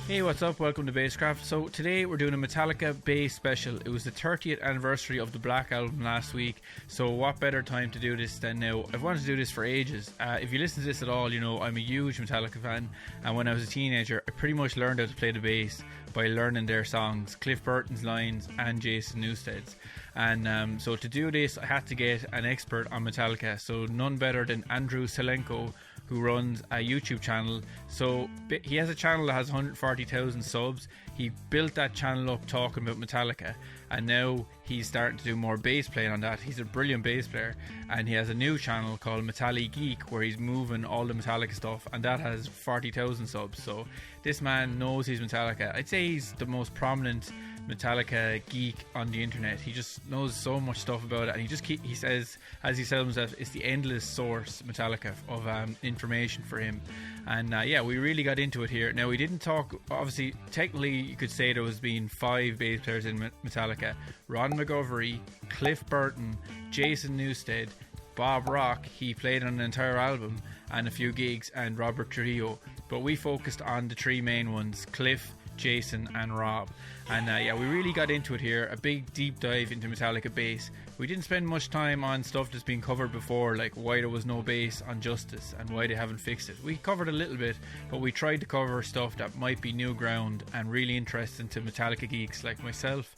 Hey, what's up? Welcome to Basscraft. So today we're doing a Metallica bass special. It was the 30th anniversary of the Black Album last week, so what better time to do this than now? I've wanted to do this for ages. If you listen to this at all, you know I'm a huge Metallica fan, and when I was a teenager I pretty much learned how to play the bass by learning their songs, Cliff Burton's lines and Jason Newsted's. And so to do this I had to get an expert on Metallica, so none better than Andriy Vasylenko, who runs a YouTube channel. So he has a channel that has 140,000 subs. He built that channel up talking about Metallica, and now he's starting to do more bass playing on that. He's a brilliant bass player, and he has a new channel called Metallica Geek where he's moving all the Metallica stuff, and that has 40,000 subs. So this man knows his Metallica. I'd say he's the most prominent Metallica geek on the internet. He just knows so much stuff about it, and he says, as he tells himself, it's the endless source, Metallica, of information for him. And yeah, we really got into it here. Now, we didn't talk, obviously technically you could say there was been 5 bass players in Metallica: Ron McGovern, Cliff Burton, Jason Newsted, Bob Rock, he played on an entire album and a few gigs, and Robert Trujillo. But we focused on the 3 main ones: Cliff, Jason and Rob. And yeah, we really got into it here, a big deep dive into Metallica bass. We didn't spend much time on stuff that's been covered before, like why there was no bass on Justice and why they haven't fixed it. We covered a little bit, but we tried to cover stuff that might be new ground and really interesting to Metallica geeks like myself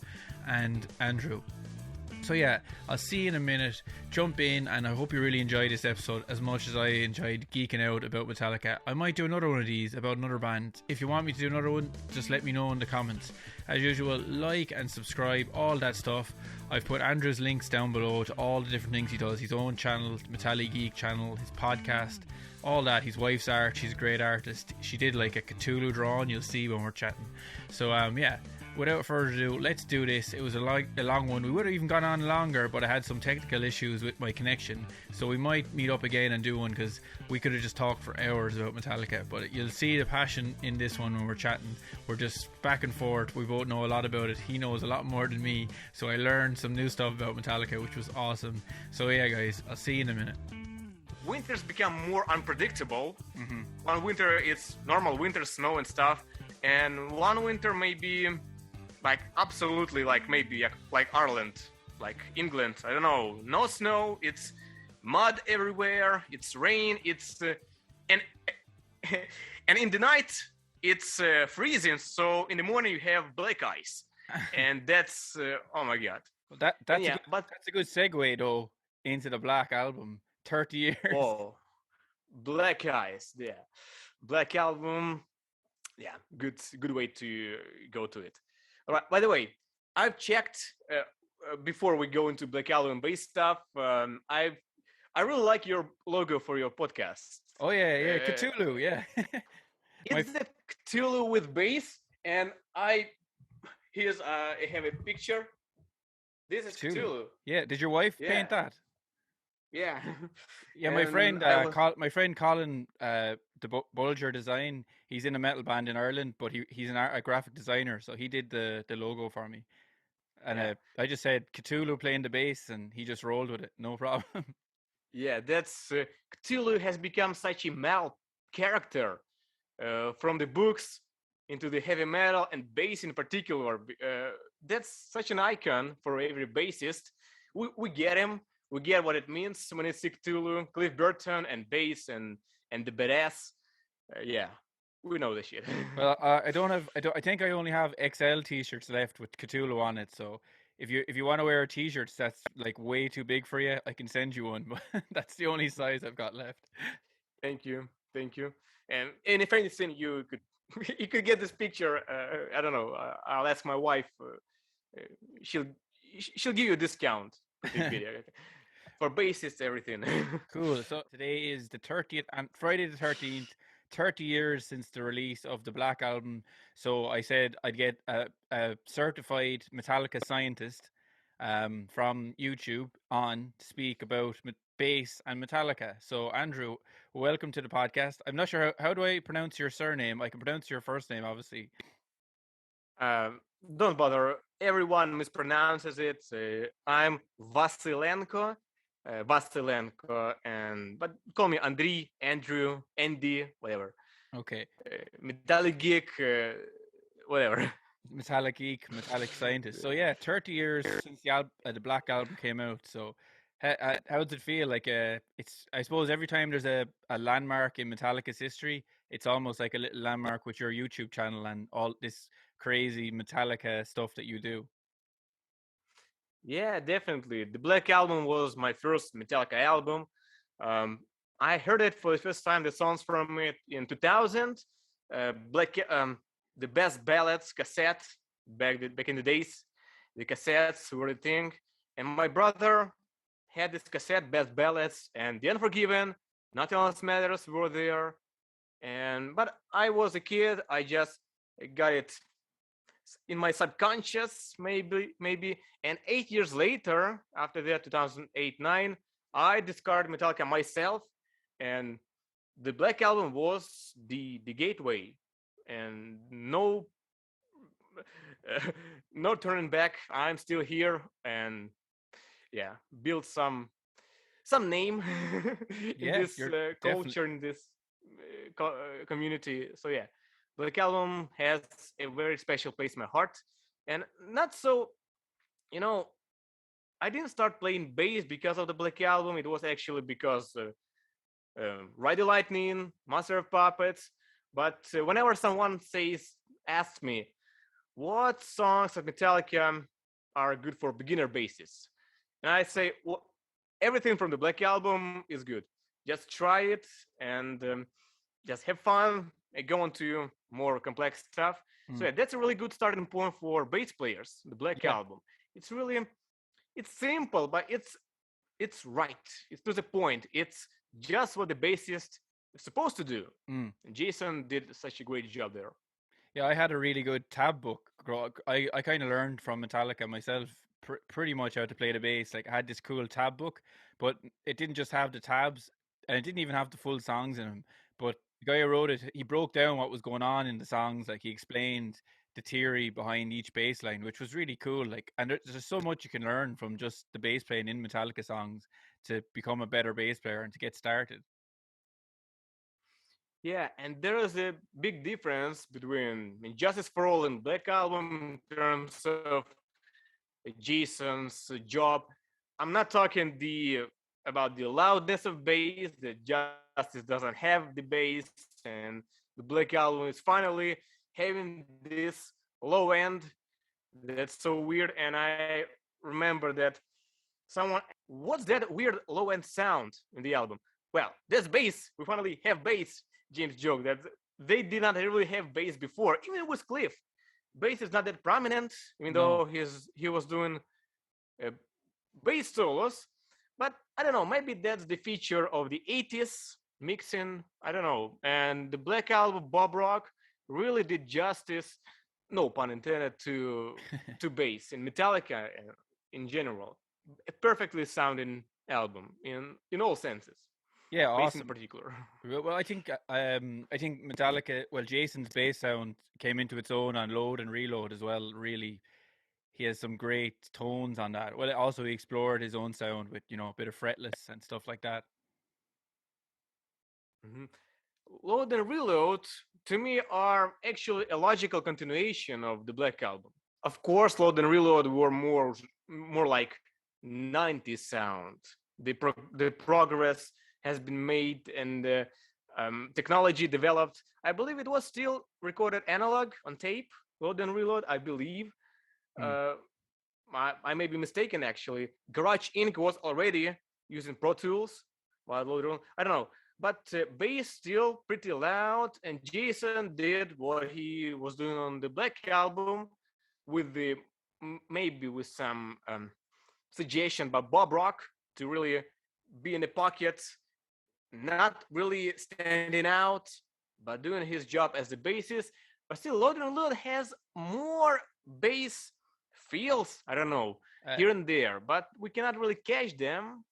and Andrew. So yeah, I'll see you in a minute. Jump in, and I hope you really enjoyed this episode as much as I enjoyed geeking out about Metallica. I might do another one of these about another band. If you want me to do another one, just let me know in the comments. As usual, like and subscribe, all that stuff. I've put Andrew's links down below to all the different things he does. His own channel, Metallica Geek channel, his podcast, all that. His wife's art, she's a great artist. She did like a Cthulhu drawing, you'll see when we're chatting. So yeah, without further ado, let's do this. It was a long one. We would have even gone on longer, but I had some technical issues with my connection, so we might meet up again and do one, because we could have just talked for hours about Metallica. But you'll see the passion in this one when we're chatting. We're just back and forth. We both know a lot about it. He knows a lot more than me, so I learned some new stuff about Metallica, which was awesome. So yeah guys, I'll see you in a minute. Winters become more unpredictable. One winter it's normal winter, snow and stuff, and one winter maybe like absolutely like maybe like Ireland, like England, I don't know, no snow, it's mud everywhere, it's rain, it's and and in the night it's freezing, so in the morning you have black ice. And that's oh my god. Well, that's a good segue though into the Black Album. 30 years. Oh, Black Ice, yeah. Black Album, yeah, good way to go to it. All right, by the way, I've checked before we go into Black Album bass stuff. I really like your logo for your podcast. Oh yeah, Cthulhu, yeah. It's the Cthulhu with bass, and I have a picture. This is Cthulhu. Yeah, did your wife paint that? Yeah. Yeah, my friend Colin, the Bulger design, he's in a metal band in Ireland, but he's a graphic designer, so he did the logo for me. And I just said Cthulhu playing the bass, and he just rolled with it, no problem. Yeah, that's Cthulhu has become such a metal character from the books into the heavy metal and bass in particular. That's such an icon for every bassist. We get him. We get what it means when it's Cthulhu, Cliff Burton, and bass, and the badass. Yeah, we know the shit. Well, I think I only have XL t-shirts left with Cthulhu on it. So if you want to wear t-shirts that's like way too big for you, I can send you one. But that's the only size I've got left. Thank you. And if anything, you could get this picture. I don't know. I'll ask my wife. She'll give you a discount for this video. For bassists, everything. Cool. So today is the 30th and Friday the 13th, 30 years since the release of the Black Album. So I said I'd get a certified Metallica scientist from YouTube on to speak about bass and Metallica. So Andrew, welcome to the podcast. I'm not sure how do I pronounce your surname. I can pronounce your first name, obviously. Don't bother. Everyone mispronounces it. I'm Vasylenko. Vasylenko, but call me Andriy, Andrew, Andy, whatever. Okay. Metallica Geek. whatever. Metallic geek, metallic scientist. So yeah, 30 years since the Black Album came out. So how does it feel? Like it's I suppose every time there's a landmark in Metallica's history, it's almost like a little landmark with your YouTube channel and all this crazy Metallica stuff that you do. Yeah, definitely. The Black Album was my first Metallica album. Um, I heard it for the first time, the songs from it in 2000. The best ballads cassette back in the days. The cassettes were the thing, and my brother had this cassette, best ballads, and the Unforgiven, Nothing Else Matters were there. And but I was a kid. I just got it in my subconscious, maybe. And 8 years later, after that, 2008-9, I discovered Metallica myself, and the Black Album was the gateway, and no no turning back. I'm still here, and yeah, build some name in Yeah, this you're definitely. culture, in this community. So yeah, Black Album has a very special place in my heart, and not so, you know, I didn't start playing bass because of the Black Album. It was actually because Ride the Lightning, Master of Puppets. But whenever someone asks me, what songs of Metallica are good for beginner basses? And I say, well, everything from the Black Album is good. Just try it and just have fun and go on to more complex stuff. So Mm, yeah, that's a really good starting point for bass players. The Black yeah. Album. It's really it's simple, but it's right. It's to the point. It's just what the bassist is supposed to do. Mm. And Jason did such a great job there. Yeah, I had a really good tab book. I kind of learned from Metallica myself pretty much how to play the bass. Like I had this cool tab book, but it didn't just have the tabs, and it didn't even have the full songs in them. But the guy who wrote it, he broke down what was going on in the songs. Like he explained the theory behind each bass line, which was really cool. Like, and there's so much you can learn from just the bass playing in Metallica songs to become a better bass player and to get started. Yeah, and there is a big difference between Injustice for All and Black Album in terms of Jason's job. I'm not talking the about the loudness of bass. The Justice doesn't have the bass, and the Black Album is finally having this low end that's so weird. And I remember that someone what's that weird low end sound in the album? Well, there's bass. We finally have bass. James joked that they did not really have bass before, even with Cliff. Bass is not that prominent, even No. though he was doing uh, bass solos. But I don't know, maybe that's the feature of the 80s mixing. I don't know. And the Black Album, Bob Rock, really did justice, no pun intended, to bass in Metallica in general. A perfectly sounding album in all senses, Yeah, bass in awesome. particular. Well, I think Metallica. Well, Jason's bass sound came into its own on Load and Reload as well. Really, he has some great tones on that. Well, also he explored his own sound with a bit of fretless and stuff like that. Mhm. Load and Reload to me are actually a logical continuation of the Black Album. Of course, Load and Reload were more like 90s sound. The progress has been made, and technology developed. I believe it was still recorded analog on tape. Load and Reload, I believe. Hmm. Uh, I may be mistaken actually. Garage Inc. was already using Pro Tools while Load and Reload. I don't know, but bass still pretty loud, and Jason did what he was doing on the Black Album with the maybe with some suggestion by Bob Rock to really be in the pocket, not really standing out, but doing his job as the bassist. But still, Load and Load has more bass feels, I don't know, Uh, here and there, but we cannot really catch them.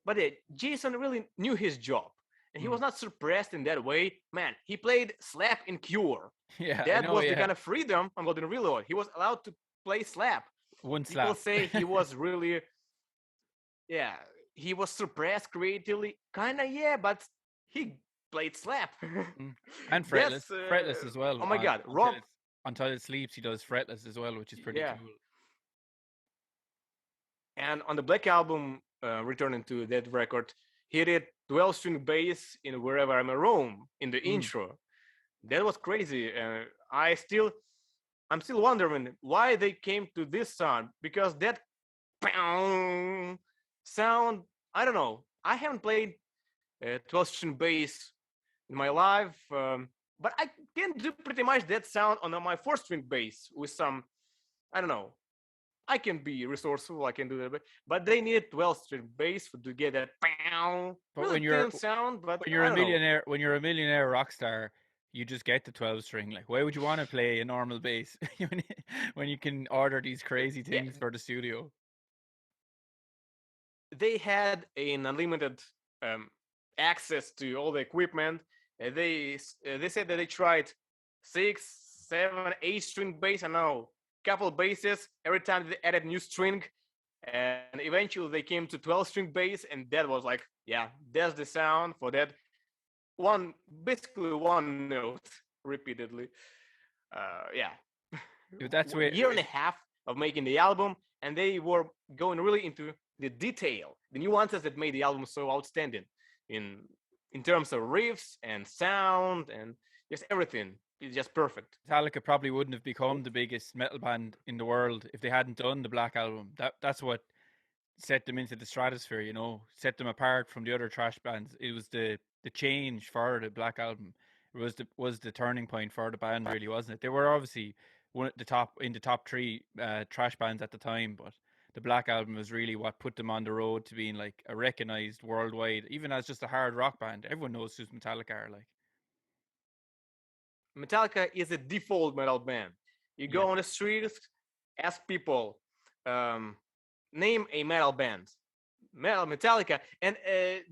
But yeah, Jason really knew his job, and he hmm. was not suppressed in that way. Man, he played slap in Cure. Yeah, I That know. was the Yeah, kind of freedom on Load and Reload. He was allowed to play slap. one People slap. say he was really, yeah, he was suppressed creatively. Kinda, yeah, but he played slap. Mm. And fretless, That's fretless as well. oh my god, Until Rob. it sleeps, he does fretless as well, which is pretty Yeah, cool. and on the Black album, returning to that record, he did 12-string bass in Wherever I'm a Roam in the Mm. intro. That was crazy. I'm still wondering why they came to this sound because that sound, I don't know. I haven't played 12-string bass in my life, but I can do pretty much that sound on my 4-string bass with some, I don't know. I can be resourceful. I can do that, but they need 12-string bass to get that But really thin sound. But I don't know. when you're a millionaire rock star, you just get the 12 string. Like, why would you want to play a normal bass when you can order these crazy Yeah, things for the studio? they had an unlimited um, access to all the equipment. They said that they tried 6, 7, 8-string bass. I know couple basses every time they added new string, and eventually they came to 12-string bass, and that was like, yeah, that's the sound for that one, basically one note repeatedly. Yeah, That's where year and a half of making the album, and they were going really into the detail, the nuances that made the album so outstanding in in terms of riffs and sound and just everything. It's just perfect. Metallica probably wouldn't have become the biggest metal band in the world if they hadn't done the Black Album. That's what set them into the stratosphere, set them apart from the other trash bands. It was the change for the Black Album. It was the turning point for the band, really, wasn't it? They were obviously one at the top in the top three trash bands at the time, but the Black Album was really what put them on the road to being like a recognized worldwide, even as just a hard rock band. Everyone knows who's Metallica are like. Metallica is a default metal band. You Yeah, go on the streets, ask people, um, name a metal band, Metallica, and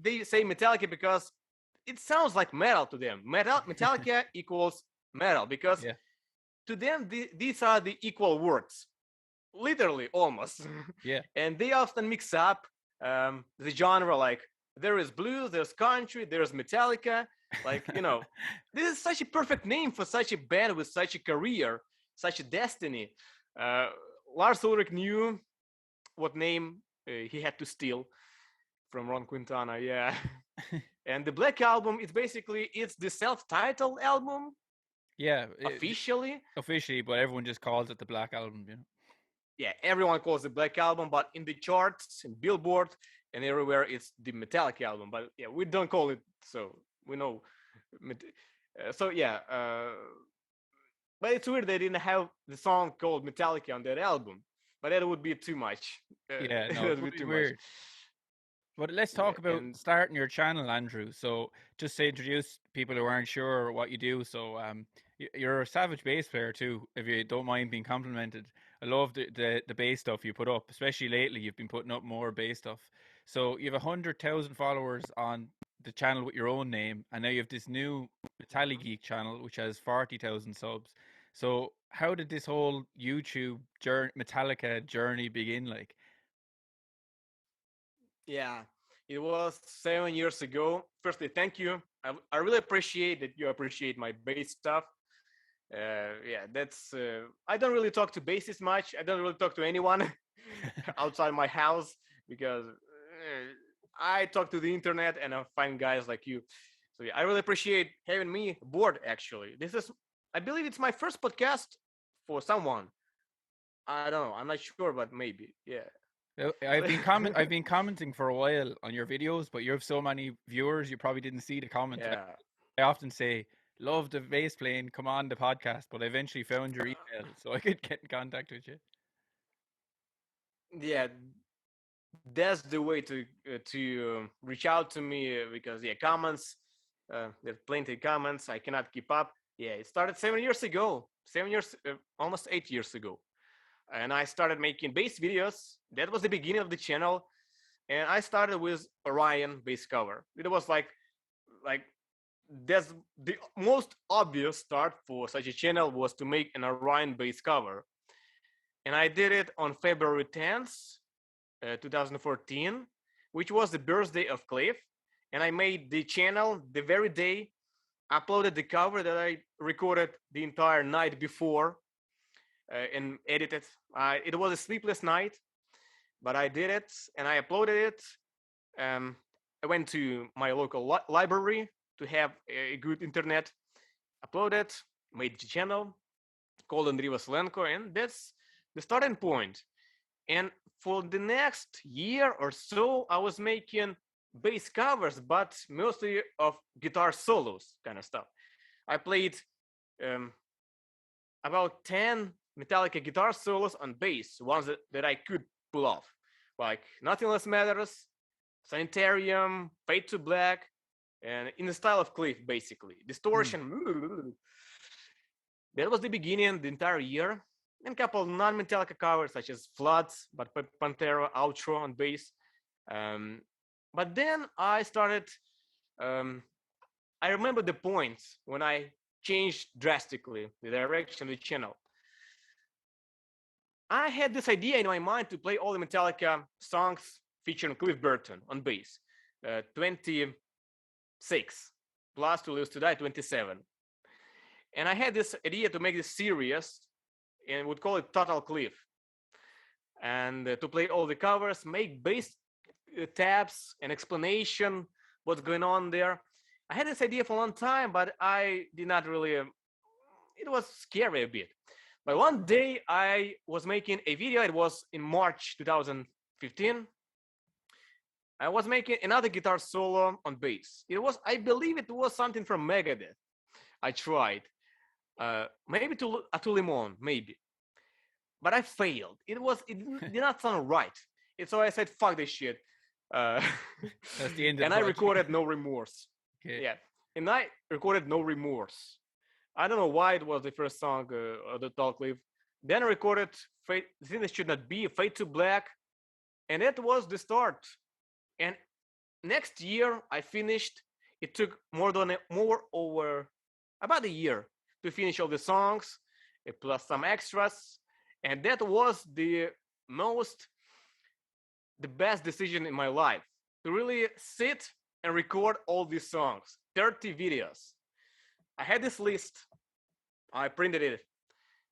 they say Metallica because it sounds like metal to them. Metallica equals metal because yeah, to them these are the equal words, literally almost. yeah. And they often mix up the genre. Like there is blues, there's country, there's Metallica. Like this is such a perfect name for such a band with such a career, such a destiny. Uh, Lars Ulrich knew what name he had to steal from Ron Quintana. Yeah. And the Black Album, it's the self-titled album Yeah, officially. officially, but everyone just calls it the Black Album. Yeah, everyone calls it Black Album, but in the charts, in Billboard, and everywhere, it's the Metallica album. But yeah, we don't call it so. We know. So yeah, but it's weird they didn't have the song called Metallica on that album. But that would be too much. Yeah, no, That it would would be be too much. weird. But let's Yeah, talk about and starting your channel, Andrew. So, just to introduce people who aren't sure what you do. So, you're a savage bass player too, if you don't mind being complimented. I love the bass stuff you put up, especially lately. You've been putting up more bass stuff. So, you have 100,000 followers on the channel with your own name, and now you have this new Metallica Geek channel which has 40,000 subs. So, how did this whole YouTube journey, Metallica journey begin? Like, yeah, it was 7 years ago. Firstly, thank you. I really appreciate that you appreciate my bass stuff. Yeah, that's. I don't really talk to bassists much. I don't really talk to anyone outside my house because I talk to the internet and I find guys like you. So yeah, I really appreciate having me aboard. Actually, I believe it's my first podcast for someone. I don't know. I'm not sure, but maybe. Yeah. So, I've been commenting for a while on your videos, but you have so many viewers, you probably didn't see the comments. yeah. I often say, "Love the bass playing, come on the podcast," but I eventually found your email, so I could get in contact with you. Yeah, that's the way to reach out to me because yeah, comments. There's plenty of comments. I cannot keep up. Yeah, it started 7 years ago. 7 years, almost 8 years ago, and I started making bass videos. That was the beginning of the channel, and I started with Orion bass cover. It was like that's the most obvious start for such a channel was to make an Orion bass cover, and I did it on February 10th, 2014, which was the birthday of Cliff. and I made the channel the very day. Uploaded the cover that I recorded the entire night before and edited. It was a sleepless night, but I did it and I uploaded it. Um, I went to my local library to have a good internet. Uploaded, made the channel, called Andriy Vasylenko, and that's the starting point. And for the next year or so, I was making bass covers, but mostly of guitar solos kind of stuff. I played um, about 10 Metallica guitar solos on bass, ones that I could pull off, like Nothing Less Matters, Sanitarium, Fade to Black, and in the style of Cliff, basically. Distortion. That was the beginning, the entire year. And a couple non-Metallica covers, such as Floods, but Pantera, Outro on bass. Um, but then I started, um, I remember the points when I changed drastically the direction of the channel. I had this idea in my mind to play all the Metallica songs featuring Cliff Burton on bass. 26 plus To Live to Die, 27. And I had this idea to make this series and would call it Total Cliff. And to play all the covers, make bass tabs and explanation what's going on there. I had this idea for a long time, but I did not really, it was scary a bit. But one day I was making a video, it was in March 2015. I was making another guitar solo on bass. It was, I believe it was something from Megadeth. I tried. Maybe to Limon, maybe. But I failed. It did not sound right. And so I said, fuck this shit. That's the end of and the I project. recorded No Remorse. Okay. Yeah. And I recorded No Remorse. I don't know why it was the first song of the Talk Cliff. Then I recorded Fate, The Thing That Should Not Be, Fade to Black. And that was the start. And next year I finished. It took more over about a year to finish all the songs, plus some extras. And that was the best decision in my life, to really sit and record all these songs, 30 videos. I had this list. I printed it,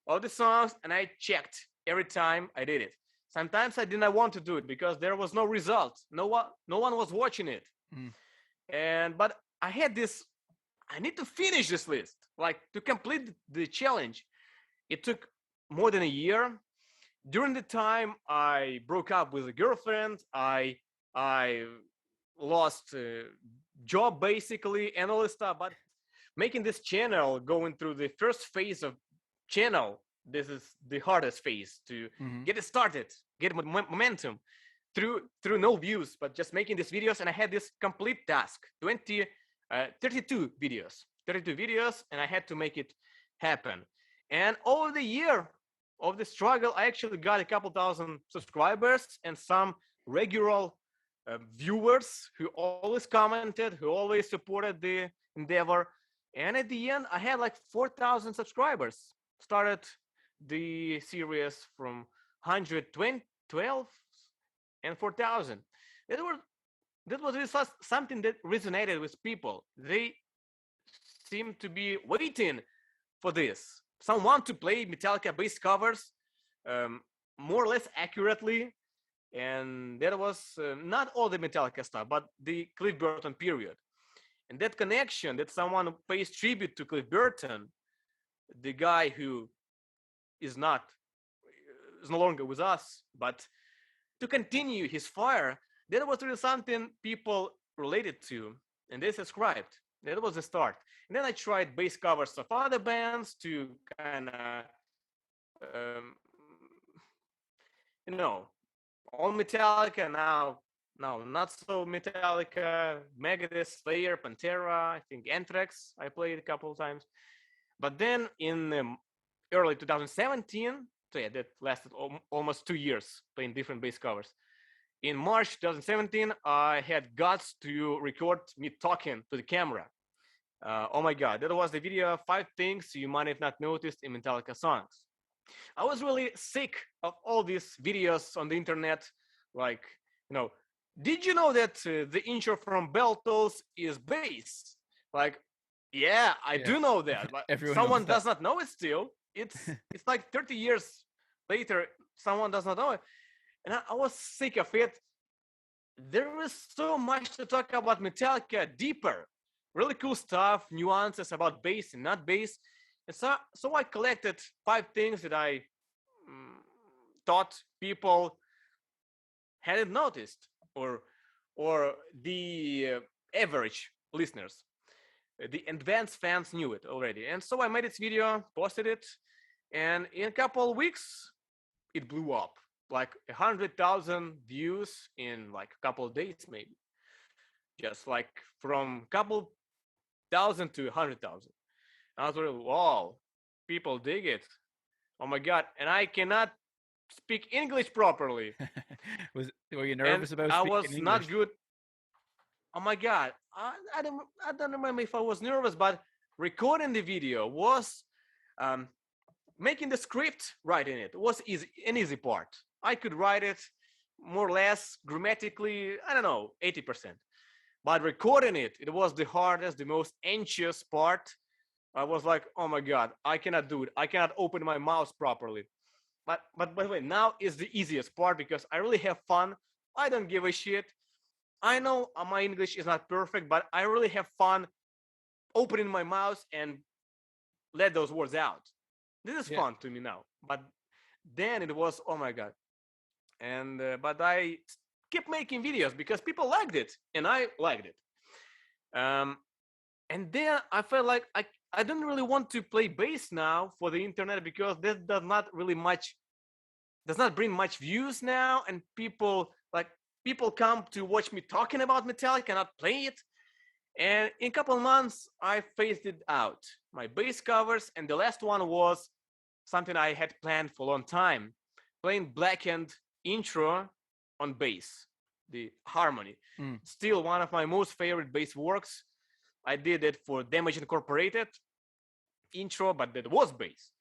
all the songs, and I checked every time I did it. Sometimes I did not want to do it because there was no result. No one was watching it. But I had this, I need to finish this list, like to complete the challenge. It took more than a year. During the time I broke up with a girlfriend, I lost a job basically and all this stuff. But making this channel, going through the first phase of channel, this is the hardest phase to get it started, get momentum through no views, but just making these videos. And I had this complete task, 32 videos, and I had to make it happen. And over the year of the struggle, I actually got a couple thousand subscribers and some regular viewers who always commented, who always supported the endeavor. And at the end, I had like 4,000 subscribers. Started the series from 112 and 4,000. That was really something that resonated with people. They seemed to be waiting for this. Someone to play Metallica bass covers more or less accurately. And that was not all the Metallica stuff, but the Cliff Burton period. And that connection, that someone pays tribute to Cliff Burton, the guy who is no longer with us, but to continue his fire, that was really something people related to, and they subscribed. That was the start. And then I tried bass covers of other bands to kind of, all Metallica now. No, not so Metallica, Megadeth, Slayer, Pantera, I think Anthrax I played a couple of times. But then in early 2017, so yeah, that lasted almost 2 years playing different bass covers. In March 2017, I had guts to record me talking to the camera. Oh my God, that was the video 5 things you might have not noticed in Metallica songs. I was really sick of all these videos on the internet, like, did you know that the intro from Beltos is bass? Like, yeah, I Yeah, do know that, but everyone knows someone that. does not know it still. It's like 30 years later, someone does not know it. And I was sick of it. There is so much to talk about Metallica deeper. Really cool stuff, nuances about bass and not bass. And so I collected 5 things that I mm, thought people hadn't noticed, or the average listeners, the advanced fans knew it already. And so I made this video, posted it, and in a couple of weeks, it blew up. Like 100,000 views in like a couple of days, maybe. Just like from couple thousand to 100,000. I was like, wow, people dig it. Oh my god! And I cannot speak English properly, Were you and nervous about I speaking was not English? good. Oh my god! I don't remember if I was nervous, but recording the video was um, making the script, writing it was an easy part. I could write it more or less grammatically. I don't know, 80%. But recording it, it was the hardest, the most anxious part. I was like, oh my god, I cannot do it. I cannot open my mouth properly. But by the way, now is the easiest part because I really have fun. I don't give a shit. I know my English is not perfect, but I really have fun opening my mouth and let those words out. This is Yeah. fun to me now. But then it was, oh my god. And but I kept making videos because people liked it and I liked it. Um, and then I felt like I don't really want to play bass now for the internet because that does not bring much views now, and people come to watch me talking about Metallica, not play it. And in a couple of months, I phased it out. My bass covers, and the last one was something I had planned for a long time, playing Blackened intro on bass, the harmony. Mm. Still one of my most favorite bass works. I did it for Damage Incorporated intro, but that was bass.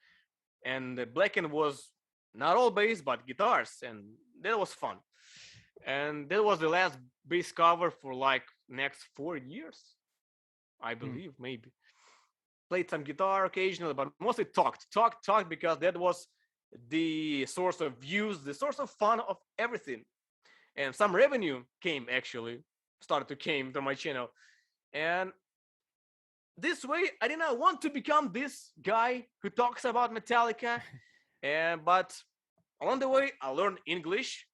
And Blackened was not all bass, but guitars, and that was fun. And that was the last bass cover for like next 4 years, I Mm. believe, maybe. Played some guitar occasionally, but mostly talked because that was the source of views, the source of fun of everything. And some revenue came actually, started to came to my channel. And this way, I did not want to become this guy who talks about Metallica. And but along the way, I learned English,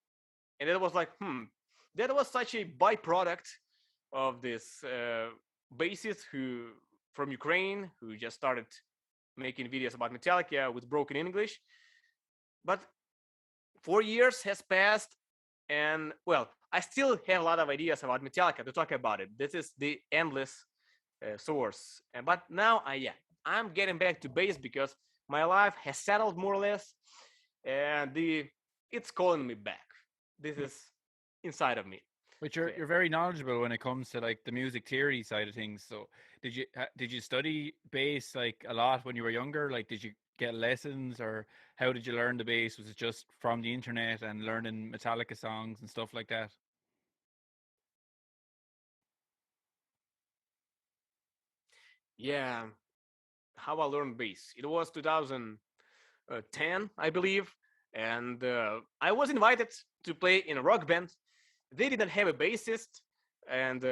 and it was like, that was such a byproduct of this bassist who from Ukraine who just started making videos about Metallica with broken English. But 4 years has passed, and well, I still have a lot of ideas about Metallica to talk about it. This is the endless source. But now, I'm getting back to bass because my life has settled more or less, and it's calling me back. This is inside of me. But So you're very knowledgeable when it comes to like the music theory side of things. So did you study bass like a lot when you were younger? Like did you get lessons, or how did you learn the bass? Was it just from the internet and learning Metallica songs and stuff like that? yeah, how I learned bass. It was 2010, I believe, and I was invited to play in a rock band. They didn't have a bassist, and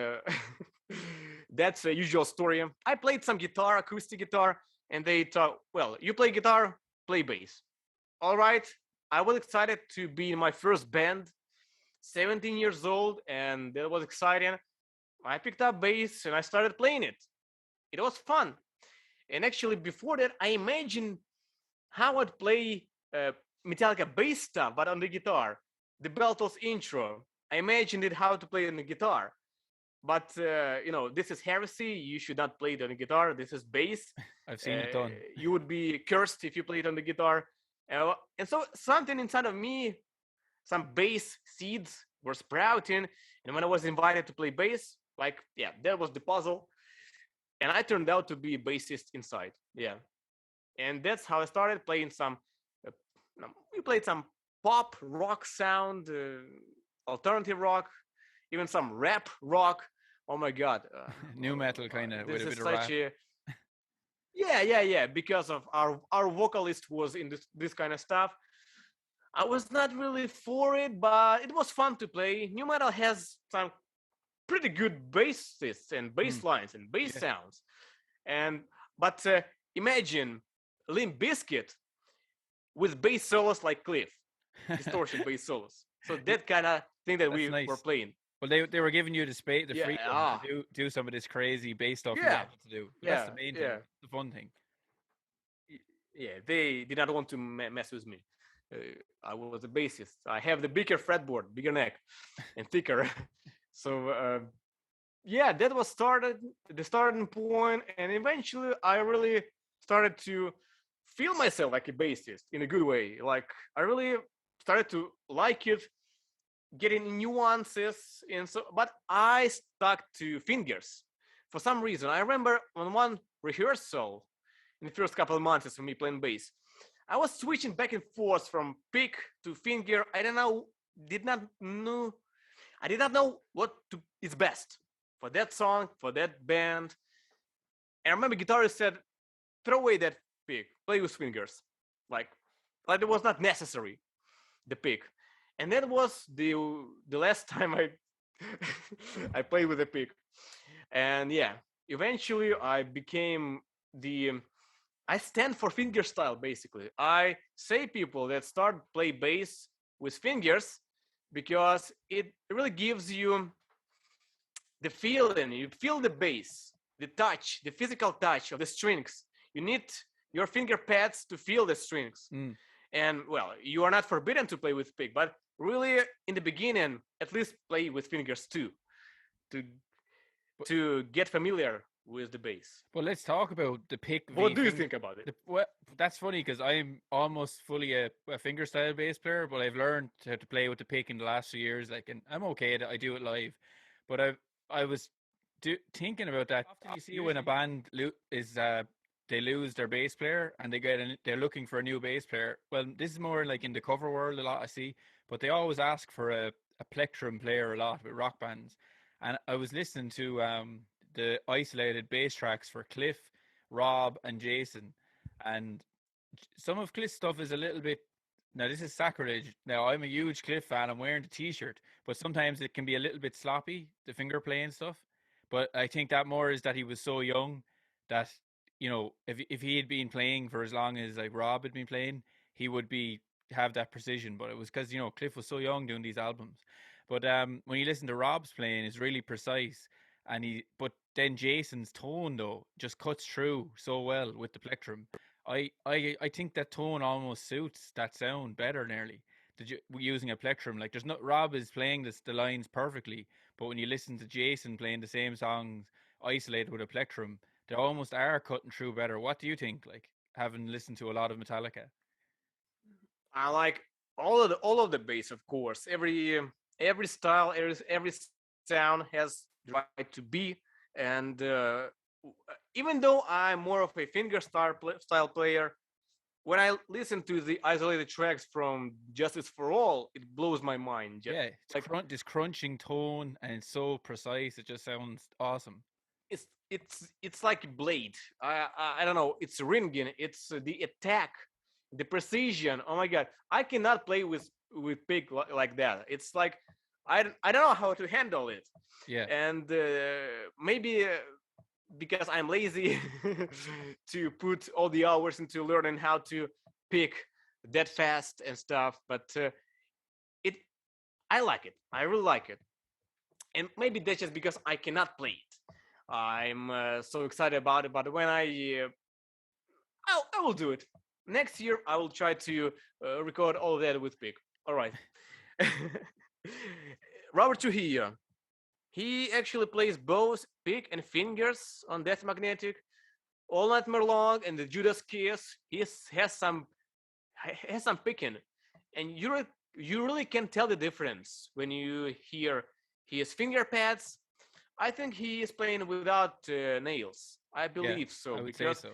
that's a usual story. I played some guitar, acoustic guitar, and they thought, well, you play guitar, play bass. All right. I was excited to be in my first band, 17 years old, and that was exciting. I picked up bass and I started playing it. It was fun. And actually, before that, I imagined how I'd play Metallica bass stuff, but on the guitar. The Beltos intro. I imagined it how to play on the guitar. But this is heresy. You should not play it on the guitar. This is bass. I've seen it done. You would be cursed if you play it on the guitar. And so something inside of me, some bass seeds were sprouting. And when I was invited to play bass, like, yeah, that was the puzzle. And I turned out to be a bassist inside. Yeah. And that's how I started playing some. Uh, we played some pop rock sound, alternative rock, even some rap, rock. Oh my God, New metal kind of with this a is bit of such rap. a yeah. Because of our vocalist was in this kind of stuff. I was not really for it, but it was fun to play. New metal has some pretty good basses and bass Mm, lines and bass yeah. sounds. And but imagine Limp Bizkit with bass solos like Cliff, distortion bass solos. So that kind of thing that That's we were nice. playing. Well, they were giving you the space, the Yeah, freedom to do some of this crazy bass stuff you yeah, wanted to do. But that's the main thing, yeah. the fun thing. Yeah, they did not want to mess with me. Uh, I was a bassist. I have the bigger fretboard, bigger neck, and thicker. So yeah, that was started the starting point, and eventually I really started to feel myself like a bassist in a good way. Like I really started to like it, getting nuances, and so. But I stuck to fingers for some reason. I remember on one rehearsal in the first couple of months of me playing bass, I was switching back and forth from pick to finger. I don't know, did not know. I did not know what is best for that song, for that band. And I remember guitarist said, "Throw away that pick, play with fingers," like it was not necessary. The pick, and that was the last time I I played with a pick. And yeah, eventually I became the I stand for fingerstyle basically. I say people that start play bass with fingers because it really gives you the feeling. You feel the bass, the touch, the physical touch of the strings. You need your finger pads to feel the strings. Mm. And well, you are not forbidden to play with pick, but really in the beginning, at least play with fingers too, to But get familiar with the bass. but let's talk about the pick What v do you finger. think about it? Well, that's funny because I'm almost fully a finger style bass player, but I've learned how to play with the pick in the last few years. Like, and I'm okay at it. I do it live, but I was thinking about that. Often you see when a band is they lose their bass player and they're looking for a new bass player. Well, this is more like in the cover world a lot I see, but they always ask for a plectrum player a lot with rock bands. And I was listening to the isolated bass tracks for Cliff, Rob, and Jason, and some of Cliff's stuff is a little bit. Now this is sacrilege. Now I'm a huge Cliff fan. I'm wearing the T-shirt, but sometimes it can be a little bit sloppy, the finger playing stuff. But I think that more is that he was so young that if he had been playing for as long as like Rob had been playing, he would be have that precision. But it was because Cliff was so young doing these albums. But when you listen to Rob's playing, it's really precise, and but then Jason's tone though just cuts through so well with the plectrum. I think that tone almost suits that sound better nearly. Using a plectrum, like there's not Rob is playing the lines perfectly, but when you listen to Jason playing the same songs isolated with a plectrum, they almost are cutting through better. What do you think? Like having listened to a lot of Metallica. I like all of the bass, of course. Every style, every sound has the right to be. And even though I'm more of a style player, when I listen to the isolated tracks from Justice for All, it blows my mind. Yeah, it's Like this crunching tone and it's so precise. It just sounds awesome. it's like a blade. I don't know. It's ringing. It's the attack, the precision. Oh my god, I cannot play with pig like that. It's like I don't know how to handle it. Yeah. And maybe because I'm lazy to put all the hours into learning how to pick that fast and stuff. But it I like it. I really like it. And maybe that's just because I cannot play it. I'm so excited about it. But when I will do it next year. I will try to record all of that with Pick. All right. Robert Trujillo. He actually plays both pick and fingers on Death Magnetic, All Nightmare Long, and the Judas Kiss. Has some picking, and you really can tell the difference when you hear his finger pads. I think he is playing without nails. I Yeah, believe so I would say because so.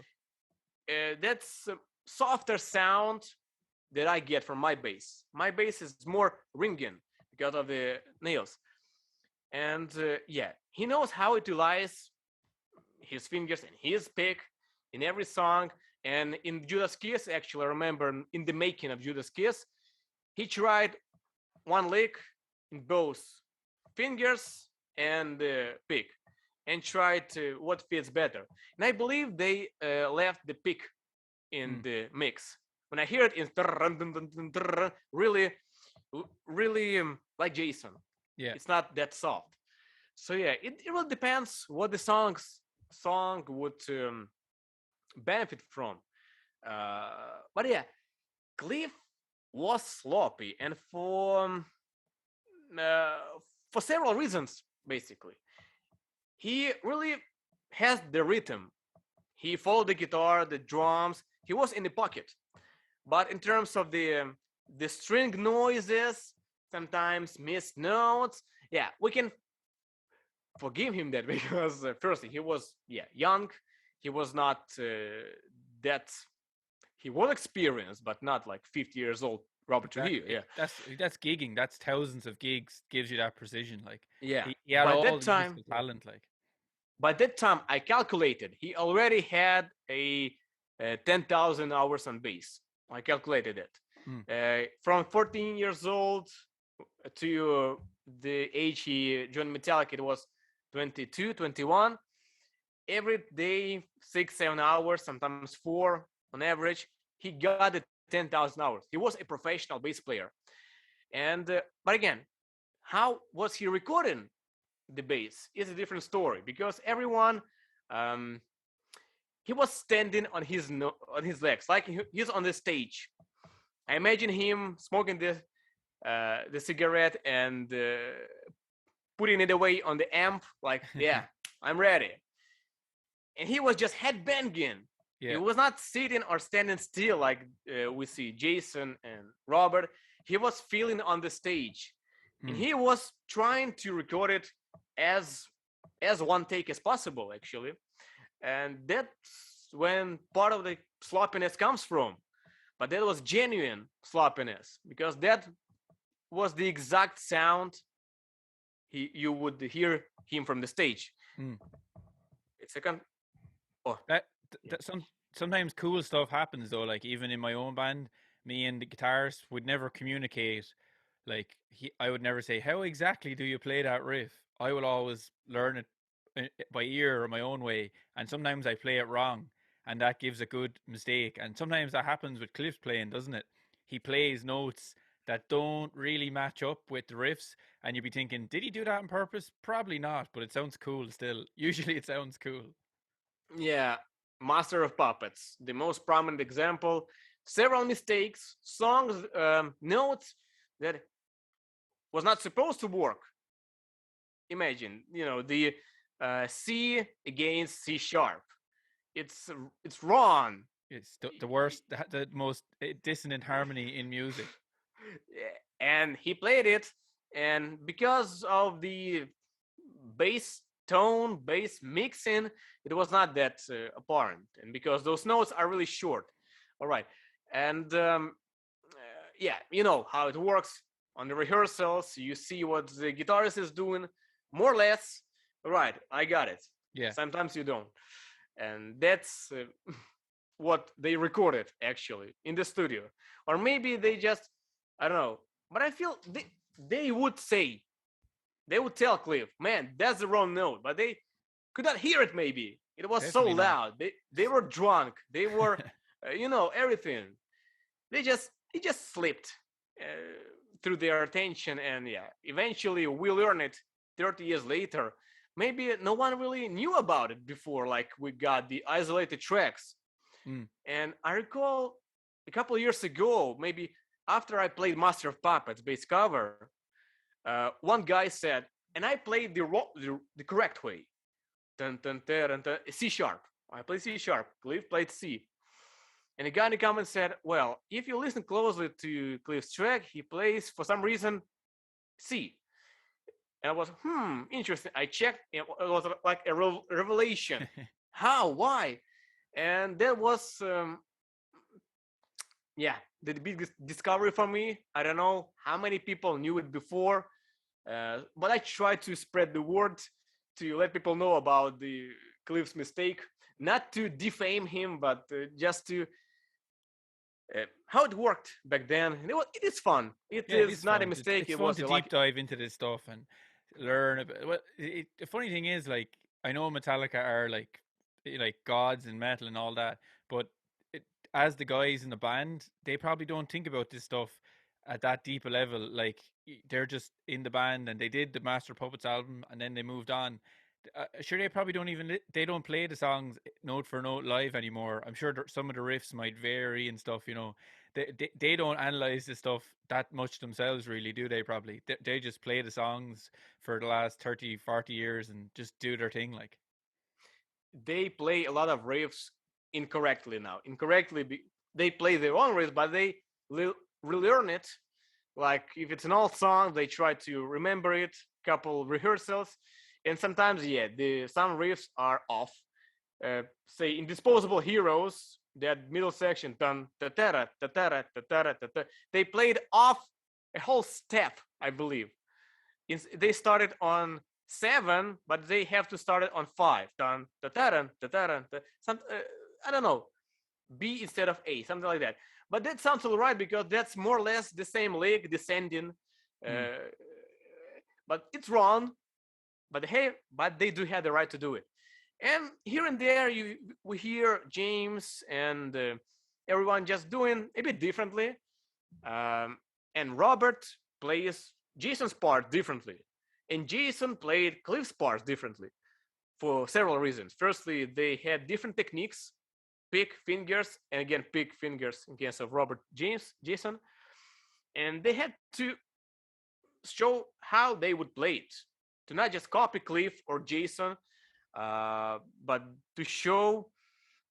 that's a softer sound that I get from my bass. My bass is more ringing because of the nails. And yeah, he knows how to utilize his fingers and his pick in every song. And in Judas Kiss, actually, I remember in the making of Judas Kiss, he tried one lick in both fingers and pick and tried what fits better. And I believe they left the pick in Mm. the mix. When I hear it, it's really, really like Jason. Yeah. It's not that soft. So yeah, it really depends what the song would benefit from. But yeah, Cliff was sloppy, and uh, for several reasons, basically. He really has the rhythm. He followed the guitar, the drums. He was in the pocket. But in terms of the string noises, sometimes missed notes, yeah, we can forgive him that because firstly he was young. He was not that he was experienced, but not like 50 years old Robert Trujillo. Exactly. Yeah, That's gigging. That's thousands of gigs. Gives you that precision. Like yeah. he had By all that the time, musical talent. Like by that time, I calculated he already had a 10,000 hours on bass. I calculated it. mm. From 14 years old to the age he joined Metallica, it was 22, 21. Every day, 6, 7 hours, sometimes 4 on average. He got the 10,000 hours. He was a professional bass player. And but again, how was he recording the bass? Is a different story because everyone um, he was standing on his on his legs, like he's on the stage. I imagine him smoking the cigarette and putting it away on the amp, like, yeah, I'm ready. And he was just headbanging. He yeah. was not sitting or standing still like we see Jason and Robert. He was feeling on the stage, and Mm. he was trying to record it as as one take as possible, actually. And that's when part of the sloppiness comes from. But that was genuine sloppiness because that was the exact sound you would hear him from the stage. Mm. It's a con- oh That, yeah. that sometimes cool stuff happens though. Like even in my own band, me and the guitarist would never communicate. Like I would never say, "How exactly do you play that riff?" I will always learn it by ear or my own way, and sometimes I play it wrong, and that gives a good mistake. And sometimes that happens with Cliff's playing, doesn't it? He plays notes that don't really match up with the riffs, and you'd be thinking, "Did he do that on purpose?" Probably not, but it sounds cool still. Usually, it sounds cool. Yeah, Master of Puppets, the most prominent example. Several mistakes, songs, notes that was not supposed to work. Imagine, the C against C sharp. It's wrong. It's the worst, the most dissonant harmony in music. And he played it, and because of the bass tone, bass mixing, it was not that apparent, and because those notes are really short. All right, and yeah, you know how it works on the rehearsals. You see what the guitarist is doing, more or less. All right, I got it. Yeah, Sometimes you don't, and that's what they recorded actually in the studio, or maybe they just, I don't know. But I feel they would say, they would tell Cliff, man, that's the wrong note, but they could not hear it. Maybe it was so definitely not. loud. They were drunk. They were, everything. They just slipped through their attention, and yeah, eventually we learn it 30 years later. Maybe no one really knew about it before. Like we got the isolated tracks, Mm. and I recall a couple of years ago, maybe after I played Master of Puppets bass cover, one guy said, and I played the correct way, dun, dun, dun, dun, C sharp. I played C sharp. Cliff played C. And a guy in the comments said, well, if you listen closely to Cliff's track, he plays, for some reason, C. And I was, interesting. I checked, and it was like a revelation. How? Why? And that was, yeah, the biggest discovery for me. I don't know how many people knew it before. But I try to spread the word to let people know about the Cliff's mistake, not to defame him, but just to how it worked back then. It is fun. It Yeah, it is is not a fun. mistake. It's It fun was to a deep lucky. dive into this stuff and learn about. Well, the funny thing is, like, I know Metallica are like gods in metal and all that, but it, as the guys in the band, they probably don't think about this stuff at that deep a level. Like, they're just in the band and they did the Master Puppets album and then they moved on. Sure, they probably don't even they don't play the songs note for note live anymore. I'm sure some of the riffs might vary and stuff. They don't analyze the stuff that much themselves, really, do they? Probably they just play the songs for the last 30, 40 years and just do their thing. Like, They play a lot of riffs incorrectly now. They play their own riffs, but they relearn it. Like if it's an old song, they try to remember it. Couple rehearsals, and sometimes the some riffs are off. Say in Disposable Heroes, that middle section, dun ta ta ta ta ta ta ta, they played off a whole step, I believe. They started on 7, but they have to start it on 5. Dun ta ta ta ta ta. Some I don't know, B instead of A, something like that. But that sounds all right because that's more or less the same leg descending. hmm. Uh, but it's wrong. But hey, but they do have the right to do it. And here and there, we hear James and everyone just doing a bit differently. Um, and Robert plays Jason's part differently, and Jason played Cliff's part differently for several reasons. Firstly, they had different techniques, pick fingers, and again pick fingers in case of Jason, and they had to show how they would play it, to not just copy Cliff or Jason, but to show,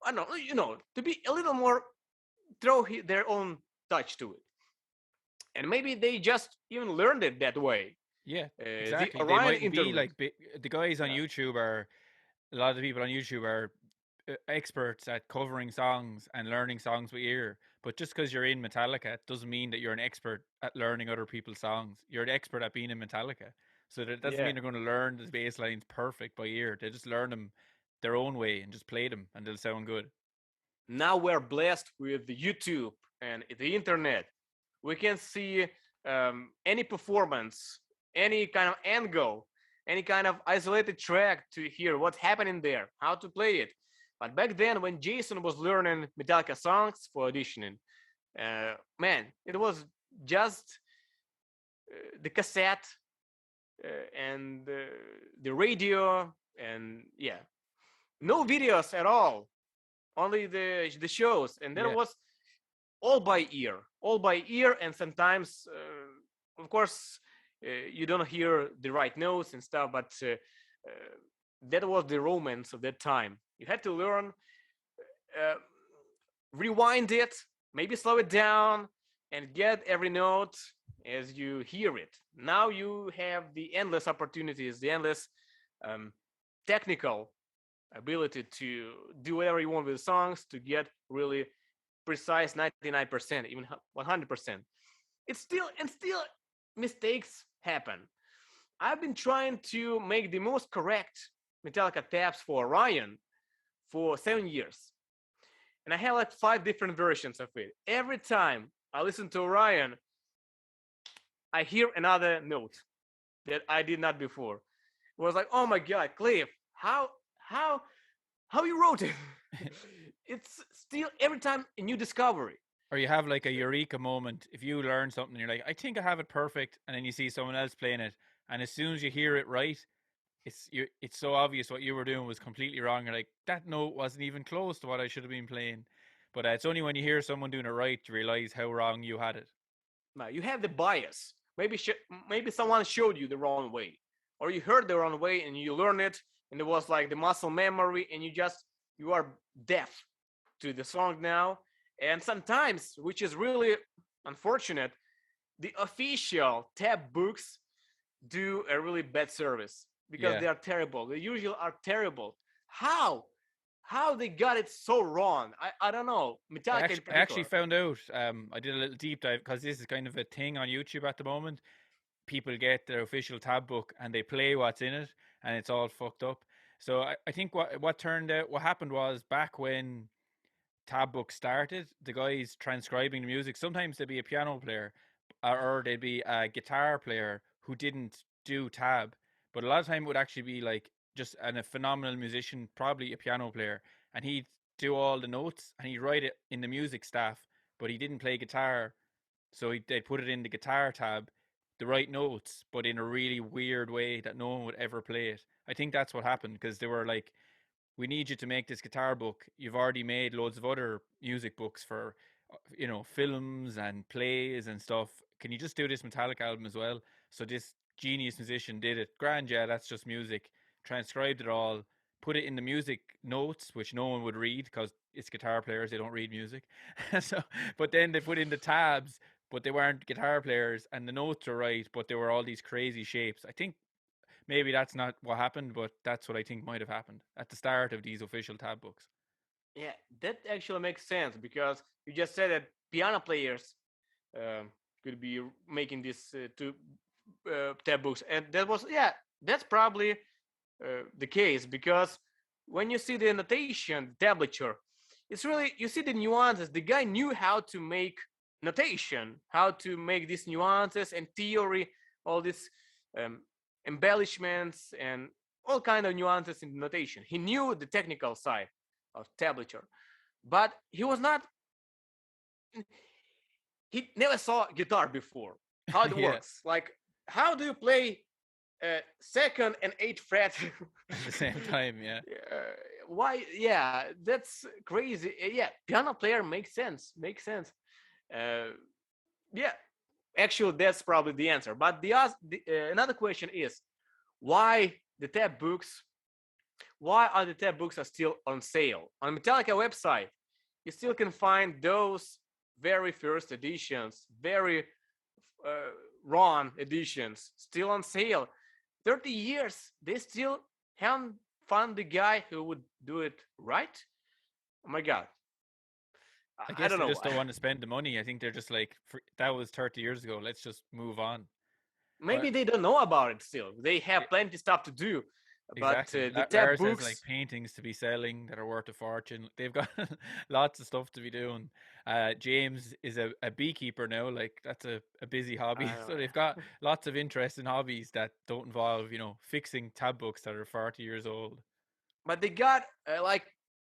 I don't know, to be a little more, throw their own touch to it. And maybe they just even learned it that way. Yeah, The exactly. They Orion mightn't be interlude. like the guys on Yeah. YouTube are. A lot of the people on YouTube are experts at covering songs and learning songs with ear. But just because you're in Metallica doesn't mean that you're an expert at learning other people's songs. You're an expert at being in Metallica. So that doesn't Yeah. mean they're going to learn the bass lines perfect by ear. They just learn them their own way and just play them and they'll sound good. Now we're blessed with the YouTube and the internet. We can see any performance, any kind of angle, any kind of isolated track to hear what's happening there, how to play it. But back then, when Jason was learning Metallica songs for auditioning, man, it was just the cassette and the radio, and yeah, no videos at all, only the shows, and then it Yeah. was all by ear, and sometimes, of course, you don't hear the right notes and stuff, but that was the romance of that time. You had to learn, uh, rewind it, maybe slow it down, and get every note as you hear it. Now you have the endless opportunities, the endless um, technical ability to do whatever you want with the songs, to get really precise 99%, even 100%. It's still mistakes happen. I've been trying to make the most correct Metallica tabs for Orion for 7 years, and I have like 5 different versions of it. Every time I listen to Orion, I hear another note that I did not before. It was like, oh my god, Cliff, how how you wrote it? It's still every time a new discovery. Or you have like a eureka moment. If you learn something, you're like, I think I have it perfect. And then you see someone else playing it. And as soon as you hear it right, it's so obvious what you were doing was completely wrong. You're like, that note wasn't even close to what I should have been playing. But it's only when you hear someone doing it right you realize how wrong you had it. Now you have the bias. Maybe someone showed you the wrong way, or you heard the wrong way and you learned it, and it was like the muscle memory, and you are deaf to the song now. And sometimes, which is really unfortunate, the official tab books do a really bad service because Yeah. they are terrible. They usually are terrible. How? How they got it so wrong? I don't know. Metallica in I actually particular. found out. I did a little deep dive because this is kind of a thing on YouTube at the moment. people get their official tab book and they play what's in it, and it's all fucked up. So I think what happened was, back when tab books started, the guys transcribing the music, sometimes there'd be a piano player, or there'd be a guitar player who didn't do tab, but a lot of time it would actually be like just a phenomenal musician, probably a piano player, and he'd do all the notes and he'd write it in the music staff, but he didn't play guitar, so they'd put it in the guitar tab, the right notes, but in a really weird way that no one would ever play it. I think that's what happened, because they were like, we need you to make this guitar book. You've already made loads of other music books for, films and plays and stuff. Can you just do this Metallica album as well? So this genius musician did it. Grand, yeah, that's just music. Transcribed it all, put it in the music notes, which no one would read because it's guitar players, they don't read music. So, but then they put in the tabs, but they weren't guitar players, and the notes were right, but they were all these crazy shapes. I think maybe that's not what happened, but that's what I think might have happened at the start of these official tab books. Yeah, that actually makes sense because you just said that piano players could be making these two tab books, and that's probably the case because when you see the notation, tablature, it's really you see the nuances. The guy knew how to make notation, how to make these nuances and theory, all these um, embellishments and all kind of nuances in the notation. He knew the technical side of tablature, but he was not. He never saw guitar before. How it Yeah, works? Like, how do you play second and eighth fret at the same time, yeah. why? Yeah, that's crazy. Yeah, piano player makes sense. Makes sense. Uh, yeah, actually, that's probably the answer. But another question is, why the tab books? Why are the tab books are still on sale on Metallica website? You still can find those very first editions, very raw editions, still on sale. 30 years, they still haven't found the guy who would do it right. Oh my god, I I guess don't they know. just don't want to spend the money. I think they're just like, that was 30 years ago. Let's just move on. Maybe But they don't know about it still. They have plenty stuff to do. But exactly, the tab Lars has like books, paintings to be selling that are worth a fortune. They've got lots of stuff to be doing. James is a beekeeper now. Like, that's a busy hobby. So they've got lots of interesting hobbies that don't involve, fixing tab books that are 40 years old. but they got like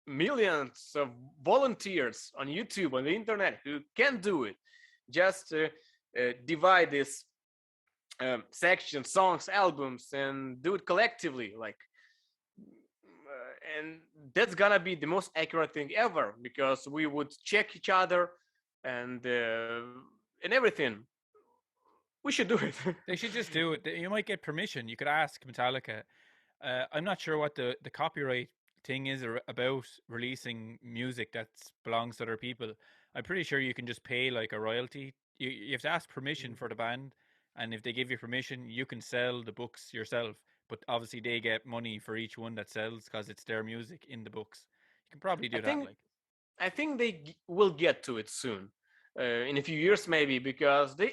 millions of volunteers on YouTube, on the internet, who can do it. Just divide this sections, songs, albums, and do it collectively. Like, and that's gonna be the most accurate thing ever because we would check each other and everything. We should do it. They should just do it. You might get permission. You could ask Metallica. I'm not sure what the copyright thing is about releasing music that belongs to other people. I'm pretty sure you can just pay like a royalty. You have to ask permission for the band, and if they give you permission, you can sell the books yourself. But obviously, they get money for each one that sells because it's their music in the books. You can probably I do that. think Like, I think they will get to it soon, in a few years maybe, because they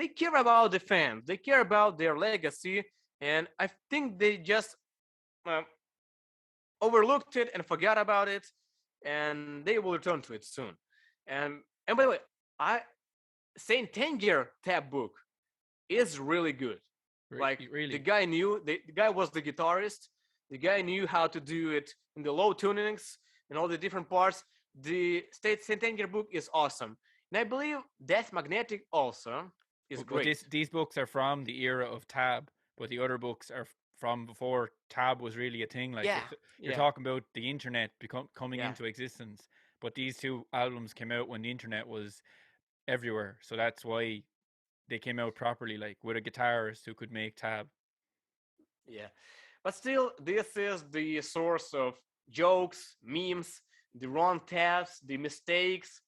care about the fans, they care about their legacy, and I think they just uh, overlooked it and forgot about it, and they will return to it soon. And by the way, I Saint Tangier tab book is really good. Like the really, guy knew the guy was the guitarist. The guy knew how to do it in the low tunings and all the different parts. The State Saint Anger book is awesome, and I believe Death Magnetic also is but great. these books are from the era of Tab, but the other books are from before Tab was really a thing. Like, Yeah, you're yeah, talking about the internet coming yeah. into existence, but these two albums came out when the internet was everywhere, so that's why they came out properly, like with a guitarist who could make Tab. Yeah. But still, this is the source of jokes, memes, the wrong taps, the mistakes,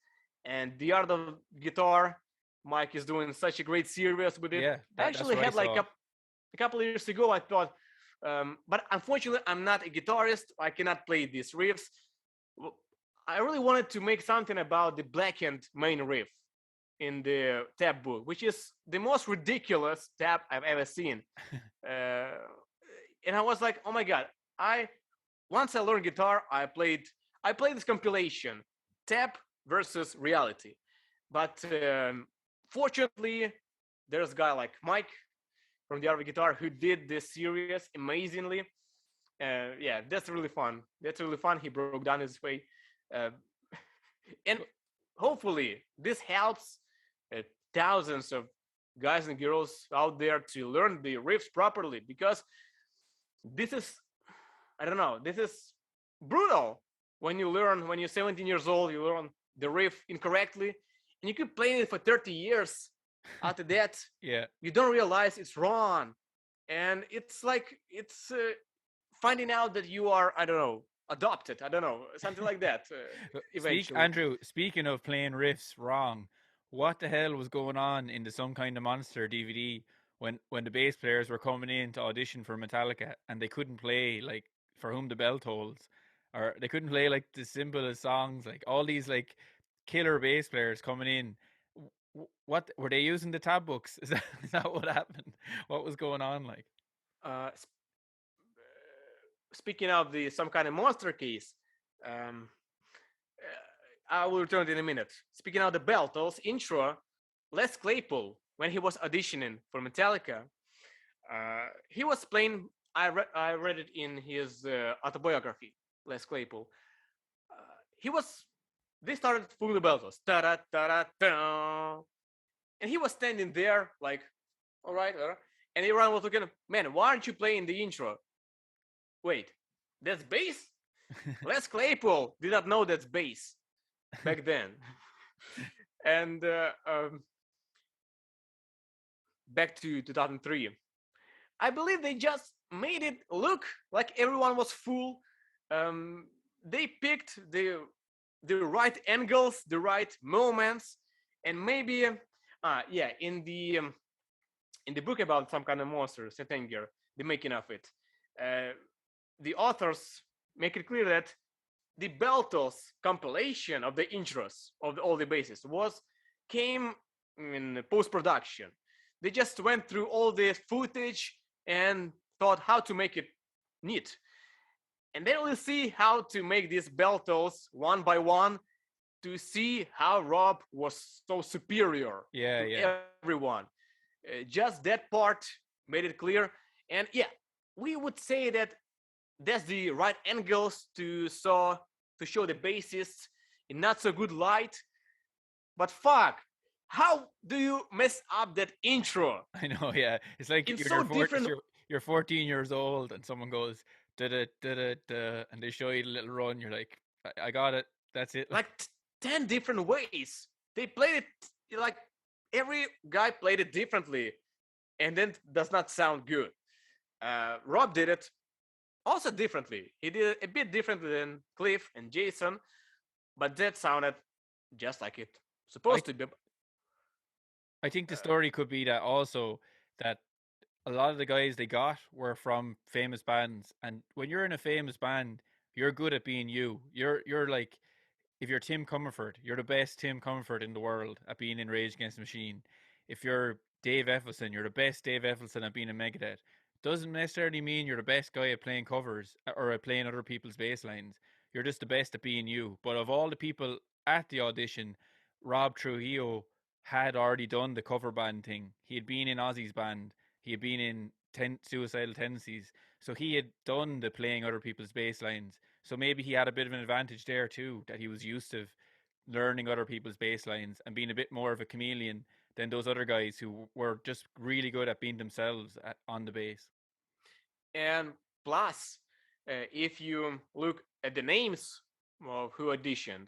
and the art of guitar. Mike is doing such a great series with it. Yeah, I that's actually what I had like saw. a couple of years ago, I thought, but unfortunately, I'm not a guitarist. I cannot play these riffs. I really wanted to make something about the blackened main riff. in the tab book, which is the most ridiculous tab I've ever seen. Uh, and I was like, oh my god! I once I learned guitar, I played this compilation, tab versus reality. But fortunately, there's a guy like Mike from the RV Guitar who did this series amazingly. Yeah, that's really fun. That's really fun. He broke down his way, uh, and hopefully this helps uh, thousands of guys and girls out there to learn the riffs properly, because this is, I don't know, this is brutal. When you learn, when you're 17 years old, you learn the riff incorrectly, and you keep playing it for 30 years. After that, Yeah. you don't realize it's wrong, and it's like it's finding out that you are, I don't know, adopted. I don't know, something like that. Eventually, Andrew, speaking of playing riffs wrong, what the hell was going on in the Some Kind of Monster DVD when the bass players were coming in to audition for Metallica and they couldn't play like For Whom the Bell Tolls, or they couldn't play like the simplest songs, like all these like killer bass players coming in. What were they using the tab books? Is that what happened? What was going on like? uh, speaking of the Some Kind of Monster case, um, I will return in a minute. Speaking of the Beltles intro, Les Claypool, when he was auditioning for Metallica, he was playing. I read it in his autobiography, Les Claypool. He was. They started fooling the Beltles, ta da ta da ta, and he was standing there like, all right, and everyone was looking, man, why aren't you playing the intro? Wait, that's bass? Les Claypool did not know that's bass back then. And back to 2003, I believe they just made it look like everyone was full. They picked the right angles, the right moments, and maybe yeah, in the book about Some Kind of Monster, Set Anger, the making of it, uh, the authors make it clear that the Beltos compilation of the intros of all the basses came in post production. They just went through all the footage and thought how to make it neat. And then we'll see how to make these Beltos one by one to see how Rob was so superior Yeah, to yeah. everyone. Just that part made it clear. And yeah, we would say that that's the right angles to show the bassists in not so good light. But fuck, how do you mess up that intro? I know, yeah. It's like It's so different. you're 14 years old and someone goes da da da da da, and they show you the little run. You're like, I got it. That's it. Like 10 different ways. They played it like every guy played it differently, and then does not sound good. Rob did it also differently. He did it a bit differently than Cliff and Jason, but that sounded just like it I supposed to be. I think the story could be that also that a lot of the guys they got were from famous bands, and when you're in a famous band, you're good at being you. You're like, if you're Tim Comerford, you're the best Tim Comerford in the world at being in Rage Against the Machine. If you're Dave Effelson, you're the best Dave Effelson at being in Megadeth. Doesn't necessarily mean you're the best guy at playing covers or at playing other people's bass lines. You're just the best at being you. But of all the people at the audition, Rob Trujillo had already done the cover band thing. He had been in Ozzy's band. He had been in Suicidal Tendencies. So he had done the playing other people's bass lines. So maybe he had a bit of an advantage there too, that he was used to learning other people's bass lines and being a bit more of a chameleon than those other guys who were just really good at being themselves on the bass. And plus, if you look at the names of who auditioned,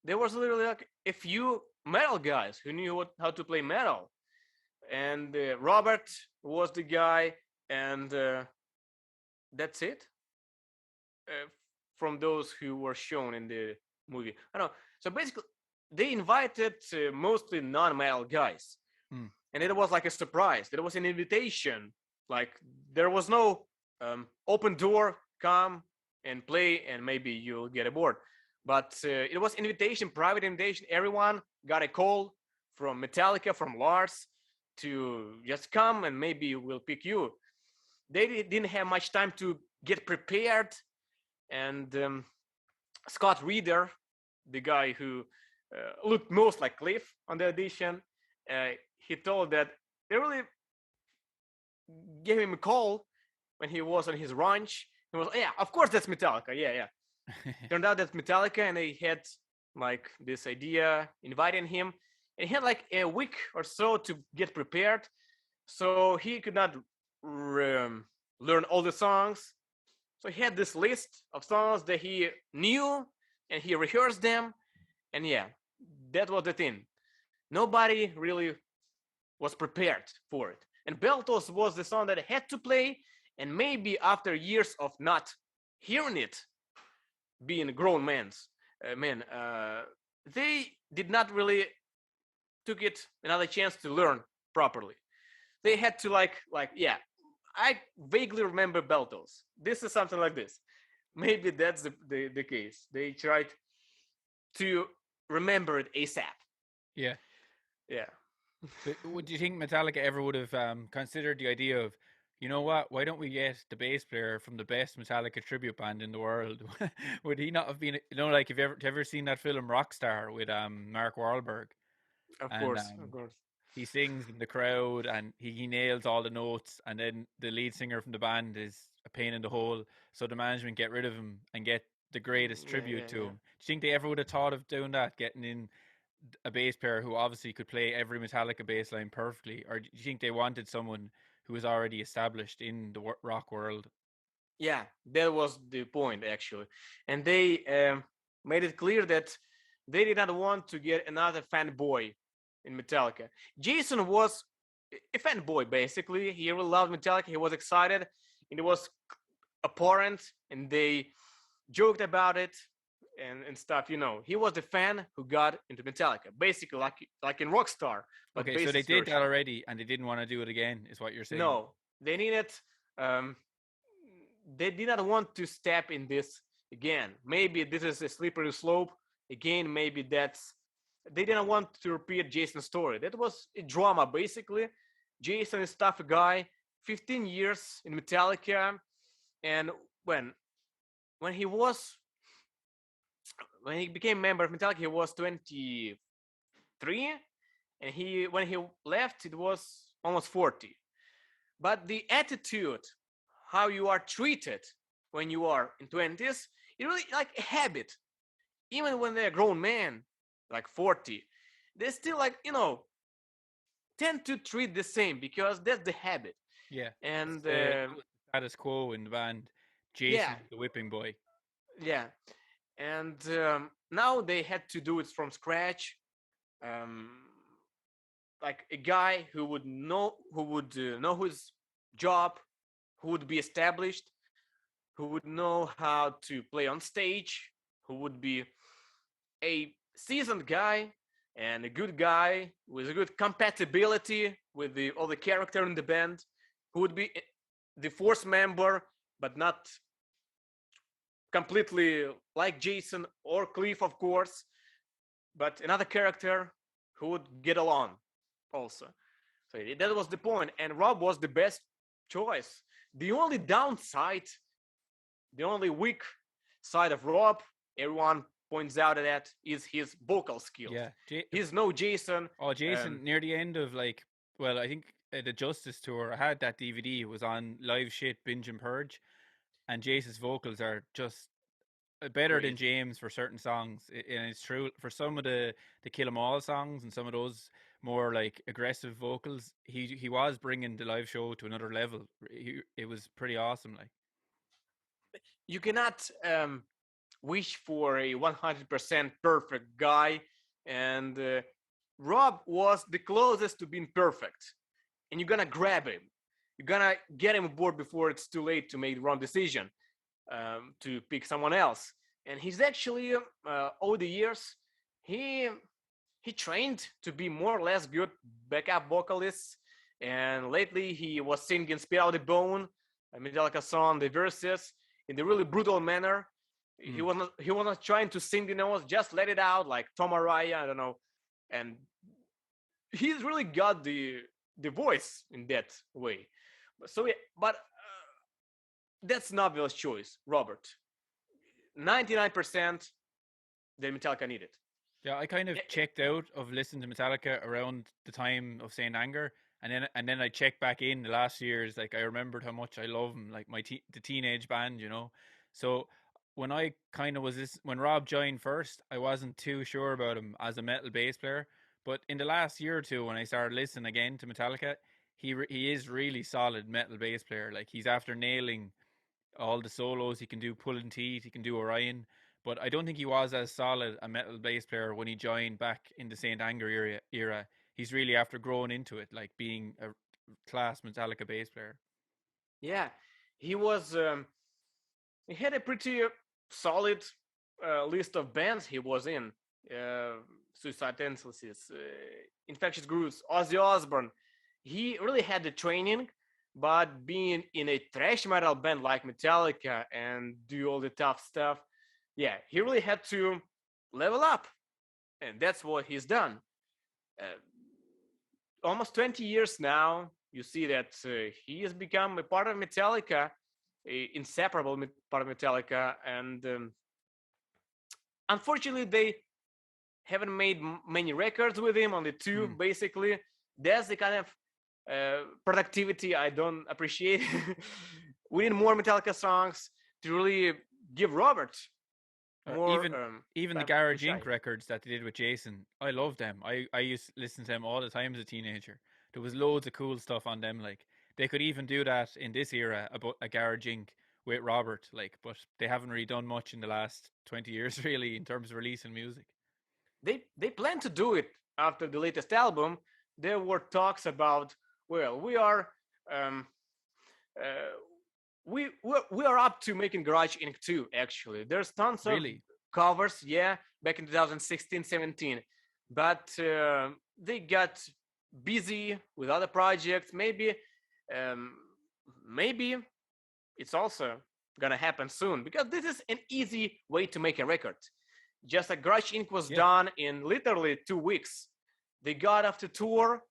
there was literally like a few metal guys who knew how to play metal. And Robert was the guy, and that's it. From those who were shown in the movie, I don't know. So basically, they invited mostly non-metal guys, and it was like a surprise. There was an invitation. Like there was no open door, come and play, and maybe you'll get aboard. But it was invitation, private invitation. Everyone got a call from Metallica, from Lars, to just come and maybe we'll pick you. They didn't have much time to get prepared, and Scott Reeder, the guy who looked most like Cliff on the audition, uh, he told that they really gave him a call when he was on his ranch. He was, yeah, of course that's Metallica. Yeah, yeah. Turned out that's Metallica, and they had like this idea inviting him. And he had like a week or so to get prepared. So he could not learn all the songs. So he had this list of songs that he knew, and he rehearsed them. And yeah, that was the thing. Nobody really was prepared for it. And Beltos was the song that I had to play. And maybe after years of not hearing it, being grown men, they did not really took it another chance to learn properly. They had to yeah, I vaguely remember Beltos. This is something like this. Maybe that's the case. They tried to remember it ASAP. Yeah. Yeah. But would you think Metallica ever would have considered the idea of, you know what, why don't we get the bass player from the best Metallica tribute band in the world? Would he not have been, like, have you ever seen that film Rockstar with Mark Wahlberg? Of And course, of course. he sings in the crowd and he nails all the notes, and then the lead singer from the band is a pain in the hole, so the management get rid of him and get the greatest tribute to him. Do you think they ever would have thought of doing that, getting in a bass player who obviously could play every Metallica bass line perfectly, or do you think they wanted someone who was already established in the rock world? Yeah, that was the point actually, and they made it clear that they did not want to get another fanboy in Metallica. Jason was a fanboy basically. He really loved Metallica. He was excited, and it was apparent, and they joked about it and stuff. He was the fan who got into Metallica, basically like in Rockstar. But Okay, so they did that already, and they didn't want to do it again, is what you're saying? No, they needed. Um, they did not want to step in this again. Maybe this is a slippery slope. Again, maybe they didn't want to repeat Jason's story. That was a drama, basically. Jason is a tough guy, 15 years in Metallica, and when he became member of Metallica, he was 23, and when he left, it was almost 40. But the attitude, how you are treated when you are in 20s, it's really like a habit. Even when they're grown men, like 40, they still tend to treat the same because that's the habit. Yeah. And status quo in the band. Jason, the whipping boy. Yeah. And now they had to do it from scratch. Like a guy who would know his job, who would be established, who would know how to play on stage, who would be a seasoned guy and a good guy with a good compatibility with all the character in the band, who would be the fourth member, but not completely like Jason or Cliff, of course, but another character who would get along also. So that was the point, and Rob was the best choice. The only downside, the only weak side of Rob, everyone points out that, is his vocal skills. Yeah, he's no Jason. Oh, Jason, near the end of I think the Justice tour, I had that DVD. It was on Live Shit, Binge and Purge, and Jason's vocals are just better than James for certain songs, and it's true for some of the Kill 'Em All songs and some of those more like aggressive vocals. He was bringing the live show to another level. It was pretty awesome. Like, you cannot wish for a 100% perfect guy, and Rob was the closest to being perfect, and you're gonna grab him. You're gonna get him aboard before it's too late to make the wrong decision, to pick someone else. And he's actually over the years he trained to be more or less good backup vocalist, and lately he was singing "Spit Out the Bone," a Metallica song, the verses in the really brutal manner. He was not trying to sing the notes, just let it out like Tom Araya, I don't know. And he's really got the voice in that way. So yeah, but that's an obvious choice, Robert. 99% that Metallica needed. Yeah, I kind Yeah, of checked out of listening to Metallica around the time of Saint Anger, and then I checked back in the last years. Like I remembered how much I love them, like the teenage band, you know. So when I kind of was this when Rob joined first, I wasn't too sure about him as a metal bass player. But in the last year or two, when I started listening again to Metallica, he is really solid metal bass player. Like he's after nailing all the solos. He can do Pulling Teeth. He can do Orion. But I don't think he was as solid a metal bass player when he joined back in the Saint Anger era. He's really after growing into it, like being a class Metallica bass player. yeah, he was. He had a pretty solid list of bands he was in. Uh, Suicide Tendencies, Infectious Grooves, Ozzy Osbourne. He really had the training, but being in a thrash metal band like Metallica and do all the tough stuff, yeah, he really had to level up, and that's what he's done. Uh, Almost 20 years now, you see that he has become a part of Metallica, a inseparable part of Metallica, and unfortunately, they haven't made many records with him. Only two, Mm. basically. That's the kind of productivity I don't appreciate. We need more Metallica songs to really give Robert Or more even the time to Garage Inc. shine. records that they did with Jason, I love them. I used to listen to them all the time as a teenager. There was loads of cool stuff on them. Like they could even do that in this era about a Garage Inc. with Robert. Like, but they haven't really done much in the last 20 years, really, in terms of releasing music. They plan to do it after the latest album. There were talks about, well, we are um, uh, we are up to making Garage Inc. 2. Actually, there's tons of Really, covers, yeah, back in 2016, 17, but they got busy with other projects. Um, maybe it's also gonna happen soon because this is an easy way to make a record. Just like Garage Inc. was yeah. done in literally 2 weeks. They got off the tour.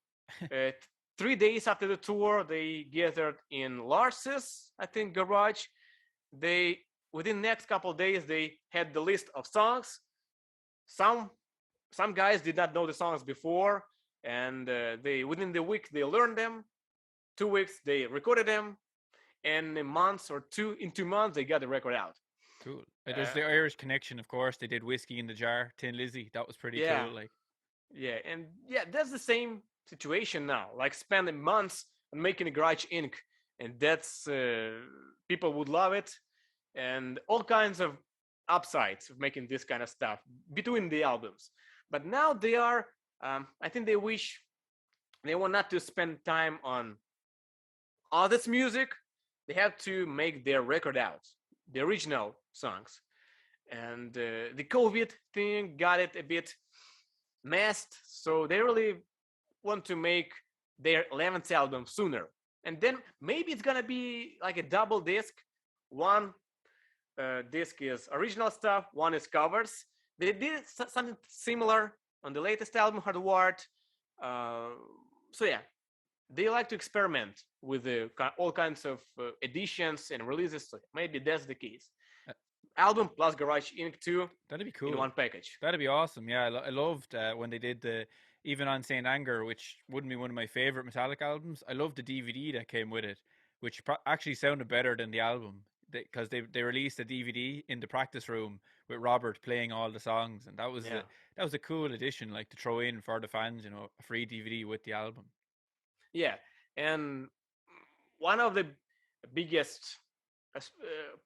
Uh, 3 days after the tour, they gathered in Lars's, I think, garage. They within the next couple of days they had the list of songs. Some some guys did not know the songs before, and they within the week they learned them. 2 weeks they recorded them, and in 2 months they got the record out. Cool. There's Uh, the Irish connection, of course. They did Whiskey in the Jar, Tin Lizzy. That was pretty yeah, cool. Like, yeah, and yeah, that's the same situation now. Like spending months on making a Garage Inc. And that's people would love it, and all kinds of upsides of making this kind of stuff between the albums. But now they are, I think they wish they want not to spend time on all this music. They have to make their record out, the original songs. And the COVID thing got it a bit messed, so they really want to make their 11th album sooner. And then maybe it's gonna be like a double disc. One disc is original stuff, one is covers. They did something similar on the latest album, Hardwired. Uh, so yeah, they like to experiment with all kinds of editions and releases. So maybe that's the case. uh, Album plus Garage Inc. 2 that'd be in cool. one package. That'd be awesome. Yeah, I loved when they did the even on Saint Anger, which wouldn't be one of my favorite Metallic albums. I loved the DVD that came with it, which actually sounded better than the album because they released a DVD in the practice room with Robert playing all the songs, and Yeah. that was a cool addition, like to throw in for the fans, a free DVD with the album. Yeah, and one of the biggest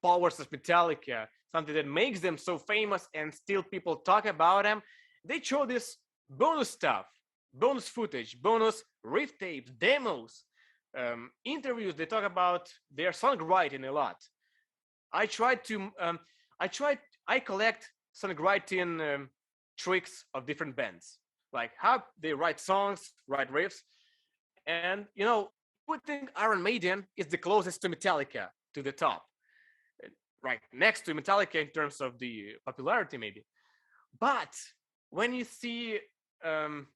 powers of Metallica, something that makes them so famous and still people talk about them, they show this bonus stuff, bonus footage, bonus riff tapes, demos, interviews. They talk about their songwriting a lot. I tried to, I collect songwriting tricks of different bands, like how they write songs, write riffs, and you would think Iron Maiden is the closest to Metallica to the top, right next to Metallica in terms of the popularity, maybe. But when you see um,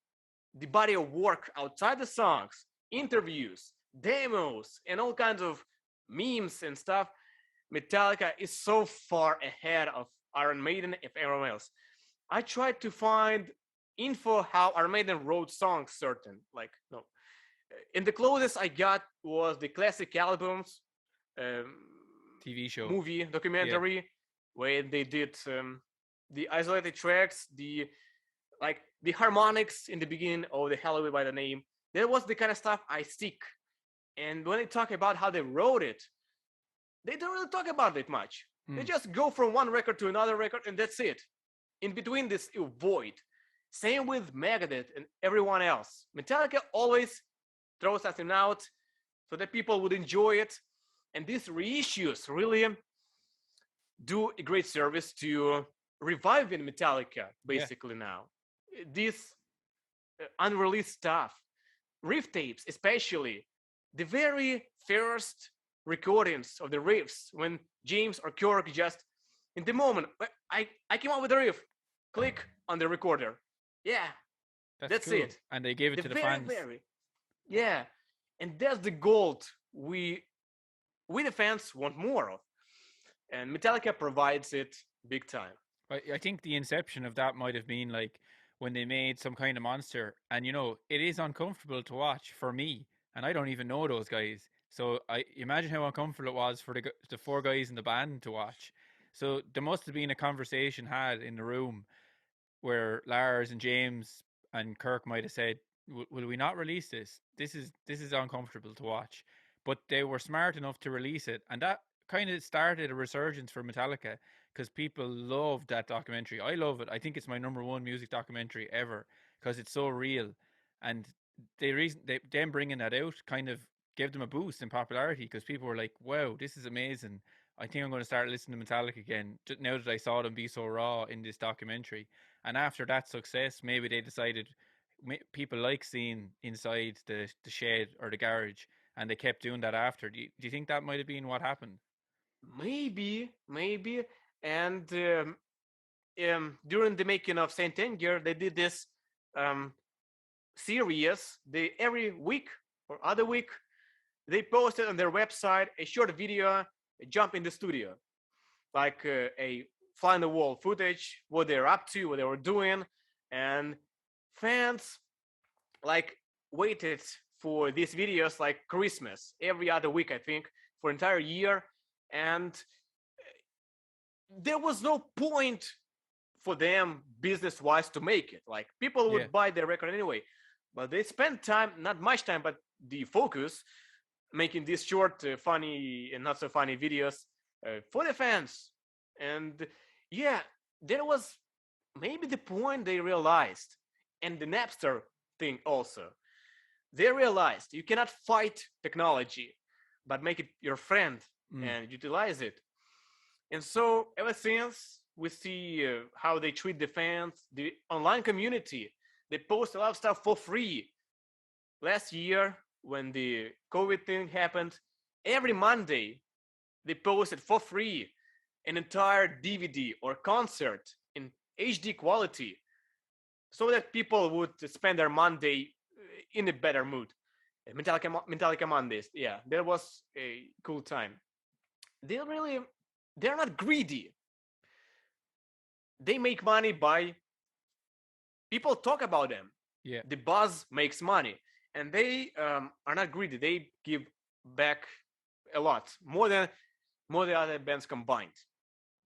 the body of work outside the songs, interviews, demos, and all kinds of memes and stuff, Metallica is so far ahead of Iron Maiden and everyone else. I tried to find info how Iron Maiden wrote songs certain. Like, no. And the closest I got was the classic albums, um, TV show. movie, Yeah. documentary, where they did the isolated tracks, the like the harmonics in the beginning of the Halloween by the name. That was the kind of stuff I seek. And when they talk about how they wrote it, they don't really talk about it much. They just go from one record to another record, and that's it. In between this void. Same with Megadeth and everyone else. Metallica always throws something out so that people would enjoy it. And these reissues really do a great service to reviving Metallica, basically, now. This unreleased stuff, riff tapes, especially the very first recordings of the riffs when James or Kirk just in the moment, I came up with a riff, click on the recorder. Yeah, that's cool. it. And they gave it to the fans. Yeah, and that's the gold we the fans want more of, and Metallica provides it big time. I think the inception of that might have been like when they made Some Kind of Monster, and it is uncomfortable to watch for me, and I don't even know those guys. So I imagine how uncomfortable it was for the four guys in the band to watch. So there must have been a conversation had in the room where Lars and James and Kirk might have said, "Will we not release this? This is uncomfortable to watch." But they were smart enough to release it, and that kind of started a resurgence for Metallica because people loved that documentary. I love it. I think it's my number one music documentary ever because it's so real, and them bringing that out kind of gave them a boost in popularity because people were like, "Wow, this is amazing." I think I'm going to start listening to Metallica again now that I saw them be so raw in this documentary. And after that success, maybe they decided people like seeing inside the shed or the garage, and they kept doing that after. Do you think that might have been what happened? Maybe. And during the making of Saint Anger, they did this um, series. They every week or other week they posted on their website a short video, a jump in the studio, like a fly on the wall footage, what they're up to, what they were doing, and fans like waited for these videos like Christmas every other week, I think, for an entire year, and there was no point for them business-wise to make it. Like people would buy their record anyway, but they spent time, not much time, but the focus making these short, funny and not so funny videos for the fans. And yeah, there was maybe the point they realized, and the Napster thing also. They realized you cannot fight technology, but make it your friend and utilize it. And so ever since we see how they treat the fans, the online community, they post a lot of stuff for free. Last year, when the COVID thing happened, every Monday they posted for free an entire DVD or concert in HD quality so that people would spend their Monday in a better mood. Metallica Mondays, yeah, that was a cool time. They're not greedy. They make money by people talk about them. Yeah. The buzz makes money, and they are not greedy. They give back a lot, more than other bands combined.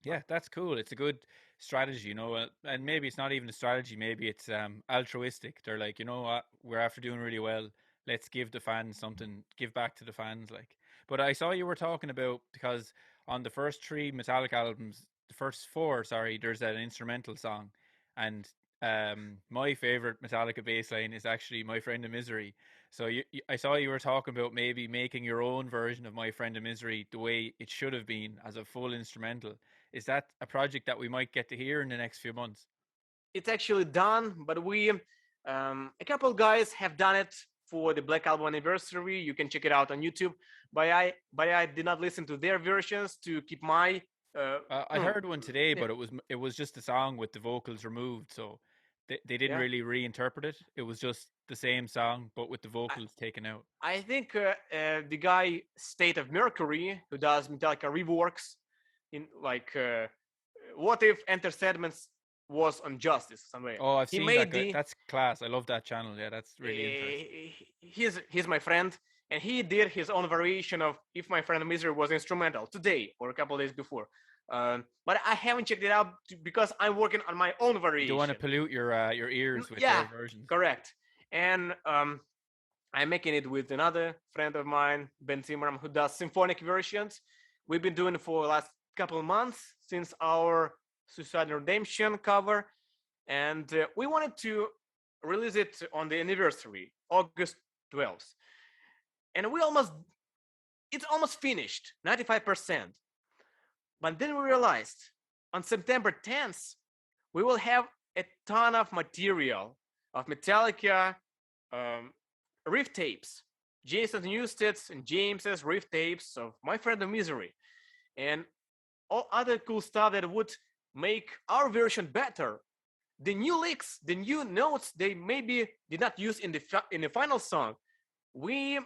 Yeah, that's cool. It's a good strategy, and maybe it's not even a strategy. Maybe it's altruistic. They're like, you know what, we're after doing really well. Let's give the fans something, give back to the fans. Like, but I saw you were talking about because on the first three Metallica albums, the first four, sorry, there's an instrumental song, and my favorite Metallica bass line is actually "My Friend in Misery." So I saw you were talking about maybe making your own version of "My Friend in Misery" the way it should have been as a full instrumental. Is that a project that we might get to hear in the next few months? It's actually done, but we, a couple guys have done it for the Black Album anniversary. You can check it out on YouTube. But I did not listen to their versions to keep my. I heard one today, but it was just a song with the vocals removed, so they didn't really reinterpret it. It was just the same song but with the vocals taken out. I think the guy State of Mercury, who does Metallica reworks, in like what if Enter Sediments was on Justice somewhere. Oh, I've He seen that made guy. the That's class. I love that channel. Yeah, that's really interesting. he's my friend, and he did his own variation of If My Friend Misery was instrumental today or a couple of days before. But I haven't checked it out because I'm working on my own variation. You don't want to pollute your ears with yeah, their versions. correct. And I'm making it with another friend of mine, Ben Zimmerman, who does symphonic versions. We've been doing it for the last couple of months since our Suicide and Redemption cover, and we wanted to release it on the anniversary, August 12th. And it's almost finished, 95%. But then we realized on September 10th, we will have a ton of material of Metallica riff tapes, Jason Newsted's and James's riff tapes of My Friend of Misery, and all other cool stuff that would make our version better. The new licks, the new notes they maybe did not use in the final song, we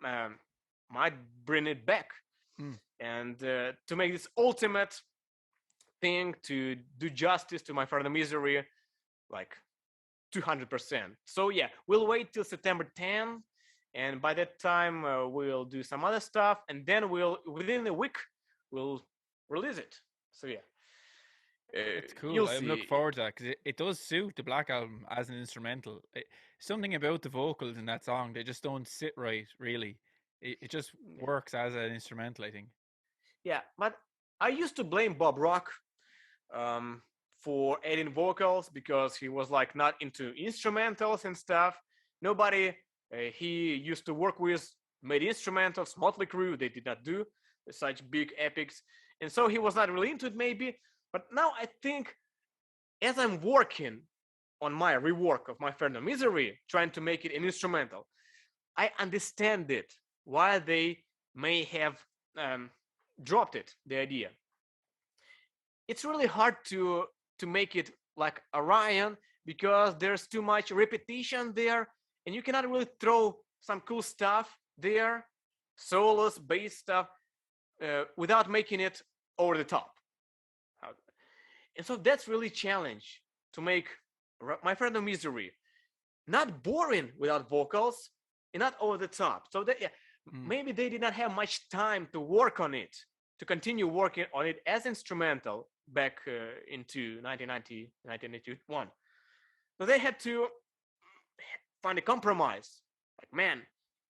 might bring it back. And to make this ultimate thing to do justice to My Friend of Misery, like 200%. So yeah, we'll wait till September 10th, and by that time we'll do some other stuff, and then within a week we'll release it. So yeah, it's cool. I'm looking forward to that because it does suit the Black Album as an instrumental. Something about the vocals in that song, they just don't sit right, really. It just works as an instrumental, I think. Yeah, but I used to blame Bob Rock for adding vocals because he was like not into instrumentals and stuff. Nobody he used to work with made instrumentals. Motley Crue, they did not do such big epics, and so he was not really into it maybe. But now I think as I'm working on my rework of My Friend of Misery, trying to make it an instrumental, I understand it, why they may have dropped it, the idea. It's really hard to make it like Orion because there's too much repetition there, and you cannot really throw some cool stuff there, solos, bass stuff, without making it over the top. And so that's really a challenge to make My Friend of Misery not boring without vocals and not over the top. So maybe they did not have much time to work on it, to continue working on it as instrumental back into 1990, 1981. So they had to find a compromise. Like, man,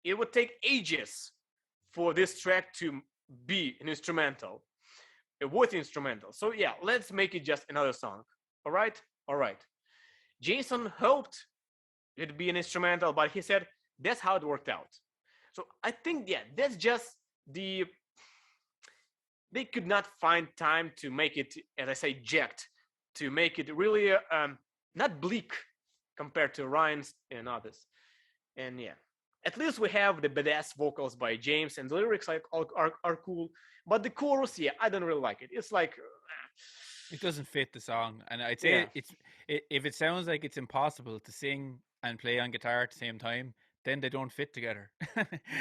it would take ages for this track to be an instrumental, a worthy instrumental. So yeah, let's make it just another song. All right? All right. Jason hoped it'd be an instrumental, but he said that's how it worked out. So I think, yeah, that's just they could not find time to make it, as I say, jacked, to make it really not bleak compared to Ryan's and others. And yeah, at least we have the badass vocals by James, and the lyrics are cool. But the chorus, yeah, I don't really like it. It's like it doesn't fit the song, and I'd say if it sounds like it's impossible to sing and play on guitar at the same time, then they don't fit together.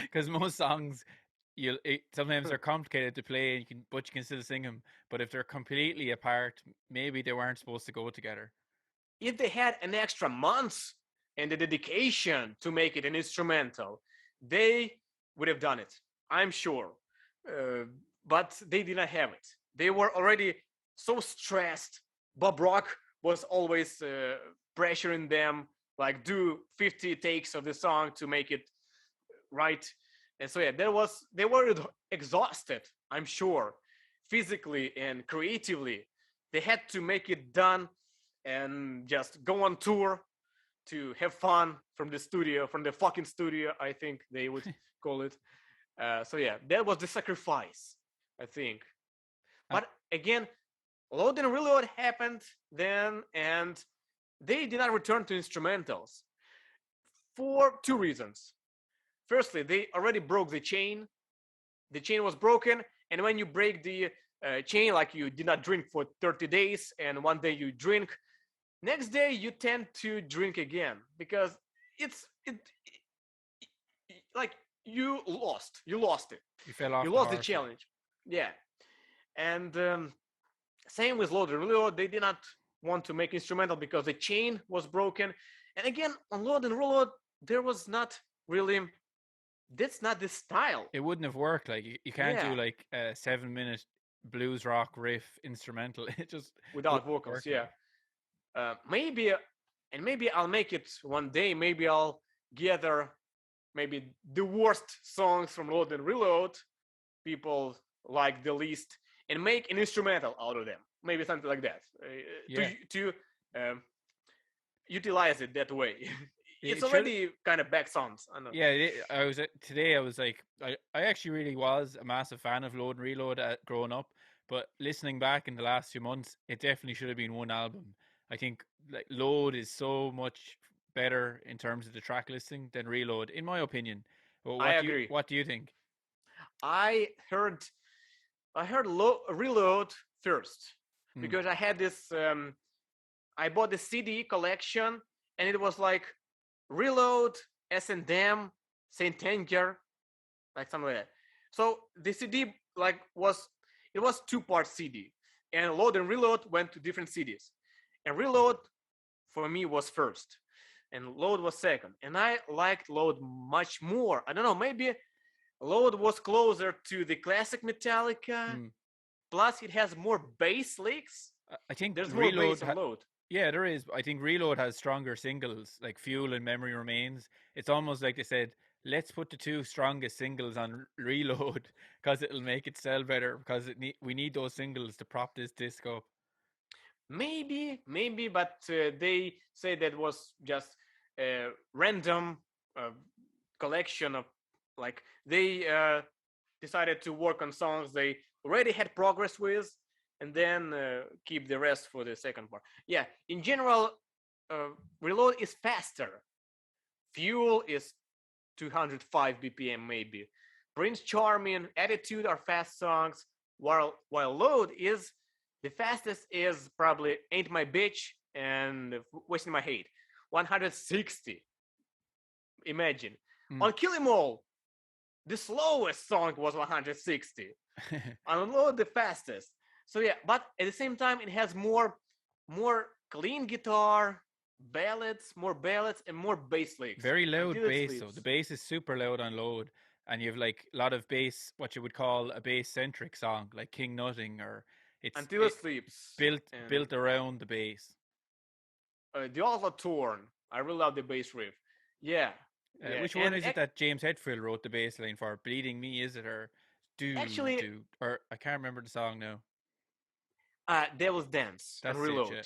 Because most songs, sometimes they're complicated to play, but you can still sing them. But if they're completely apart, maybe they weren't supposed to go together. If they had an extra month and the dedication to make it an instrumental, they would have done it, I'm sure. But they did not have it. They were already so stressed. Bob Rock was always pressuring them, like, do 50 takes of the song to make it right. And so yeah, they were exhausted, I'm sure, physically and creatively. They had to make it done and just go on tour to have fun from the fucking studio, I think they would call it. So yeah, that was the sacrifice, I think. But again, Load and Reload happened then, and they did not return to instrumentals for two reasons. Firstly, they already broke the chain. The chain was broken, and when you break the chain, like you did not drink for 30 days, and one day you drink, next day you tend to drink again, because it like you lost it, You fell you off the lost the horse. Like. challenge. Yeah, and same with Load and Reload. They did not want to make instrumental because the chain was broken. And again, on Load and Reload, there was not really. That's not the style. It wouldn't have worked. Like you can't do Yeah, like a 7 minute blues rock riff instrumental. It just without wouldn't vocals. work. Like Yeah, maybe, and maybe I'll make it one day. Maybe I'll gather maybe the worst songs from Load and Reload, people like the least, and make an instrumental out of them. Maybe something like that. yeah, To um, utilize it that way. It's it should. already kind of back songs. I know. Yeah, I was today. I was like, I actually really was a massive fan of Load and Reload growing up, but listening back in the last few months, it definitely should have been one album. I think like Load is so much better in terms of the track listing than Reload, in my opinion. Well, I agree. what do you think? I heard Reload first Hmm. because I had this. I bought the CD collection, and it was like Reload, S&M, Saint Anger, like something like that. So the CD was 2-part CD, and Load and Reload went to different CDs, and Reload for me was first, and Load was second, and I liked Load much more. I don't know, maybe Load was closer to the classic Metallica. Hmm. Plus, it has more bass licks. I think There's more Reload. bass on Load. Yeah, there is. I think Reload has stronger singles like Fuel and Memory Remains. It's almost like they said, let's put the two strongest singles on Reload because it'll make it sell better because we need those singles to prop this disc up. Maybe, but they say that was just a random uh, collection of, like, they decided to work on songs they already had progress with, and then keep the rest for the second part. Yeah, in general, uh, Reload is faster. Fuel is 205 BPM maybe. Prince Charming, Attitude are fast songs, while Load is the fastest is probably Ain't My Bitch and Wasting My Hate. 160. Imagine. Mm. On Kill 'Em All, the slowest song was 160. On Load, the fastest. So yeah, but at the same time, it has more clean guitar, more ballads, and more bass licks Very loud until it bass though. The sleeps. bass is super loud on Load, and you have like a lot of bass, what you would call a bass centric song, like King Nutting, or Until it sleeps. And built around the bass. the Alpha Torn. I really love the bass riff. Yeah, yeah. Which one And is it that James Hetfield wrote the bass line for? Bleeding Me, is it? Or actually, or I can't remember the song now. Devil's Dance and That's it, Reload. yeah.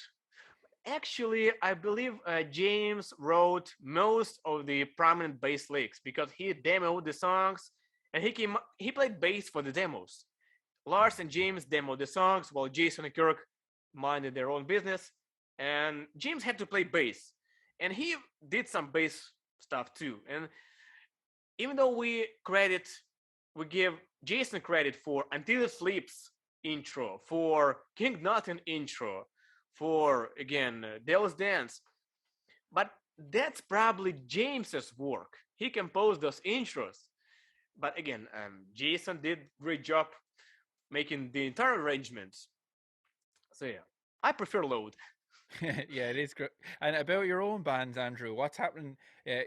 Actually, I believe James wrote most of the prominent bass licks because he demoed the songs, and he played bass for the demos. Lars and James demoed the songs while Jason and Kirk minded their own business, and James had to play bass, and he did some bass stuff too. And even though we give Jason credit for Until It Sleeps intro, for King Nothing intro, for again Devil's Dance, but that's probably James's work. He composed those intros. But again, Jason did great job making the entire arrangements. So yeah, I prefer Load. Yeah, it is great. And about your own bands, Andrew, what's happening?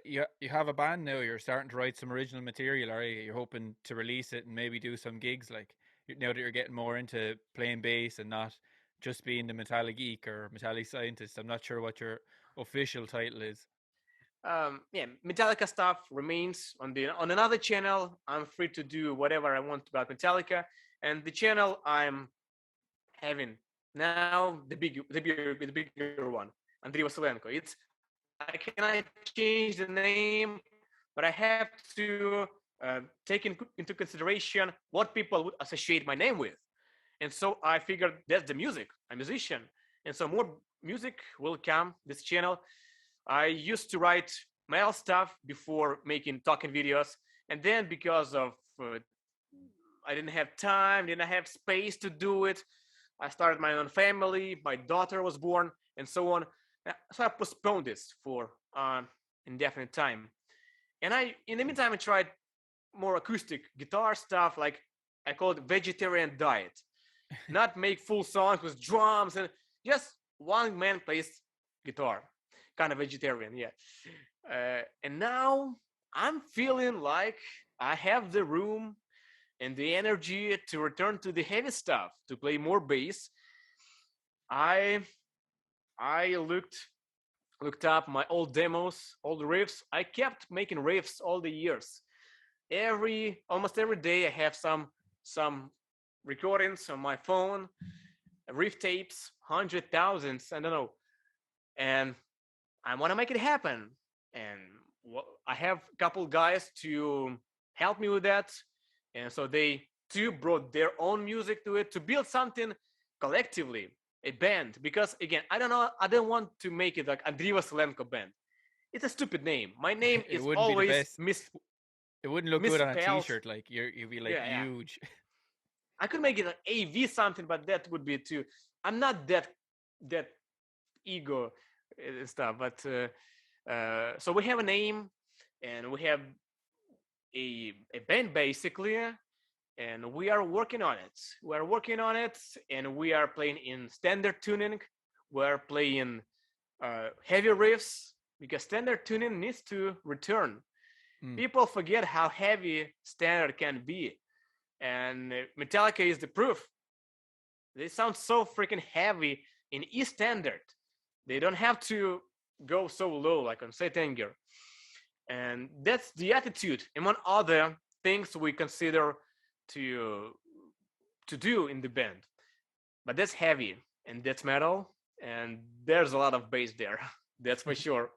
You have a band now. You're starting to write some original material, are you? You're hoping to release it and maybe do some gigs, like now that you're getting more into playing bass and not just being the metallic geek or metallic scientist. I'm not sure what your official title is. Yeah, Metallica stuff remains on another channel. I'm free to do whatever I want about Metallica, and the channel I'm having now, the bigger one, Andriy Vasylenko. I cannot change the name, but I have to take into consideration what people would associate my name with. And so I figured that's the music. I'm a musician, and so more music will come this channel. I used to write metal stuff before making talking videos, and then because of I didn't have time, didn't have space to do it, I started my own family. My daughter was born, and so on. So I postponed this for indefinite time. And in the meantime, I tried more acoustic guitar stuff, like I call it vegetarian diet. Not make full songs with drums and just one man plays guitar, kind of vegetarian, yeah. And now I'm feeling like I have the room and the energy to return to the heavy stuff, to play more bass. I I looked up my old demos, old riffs. I kept making riffs all the years. Almost every day I have some recordings on my phone, riff tapes, hundred thousands, I don't know. And I want to make it happen. And I have a couple guys to help me with that. And so they too brought their own music to it to build something collectively, a band. Because again, I don't know, I don't want to make it like Andriy Vasylenko band. It's a stupid name. My name It is wouldn't be the always best. It wouldn't look good on a misspelled. T-shirt. Like you'd be like Yeah, yeah. huge. I could make it an AV something, but that would be too. I'm not that ego and stuff. But so we have a name, and we have a band basically, and we are working on it. We are working on it, and we are playing in standard tuning. We are playing heavy riffs because standard tuning needs to return. People forget how heavy standard can be, and Metallica is the proof. They sound so freaking heavy in E standard. They don't have to go so low like on Set Anger. And that's the attitude, among other things we consider to to do in the band. But that's heavy and that's metal, and there's a lot of bass there. That's for sure.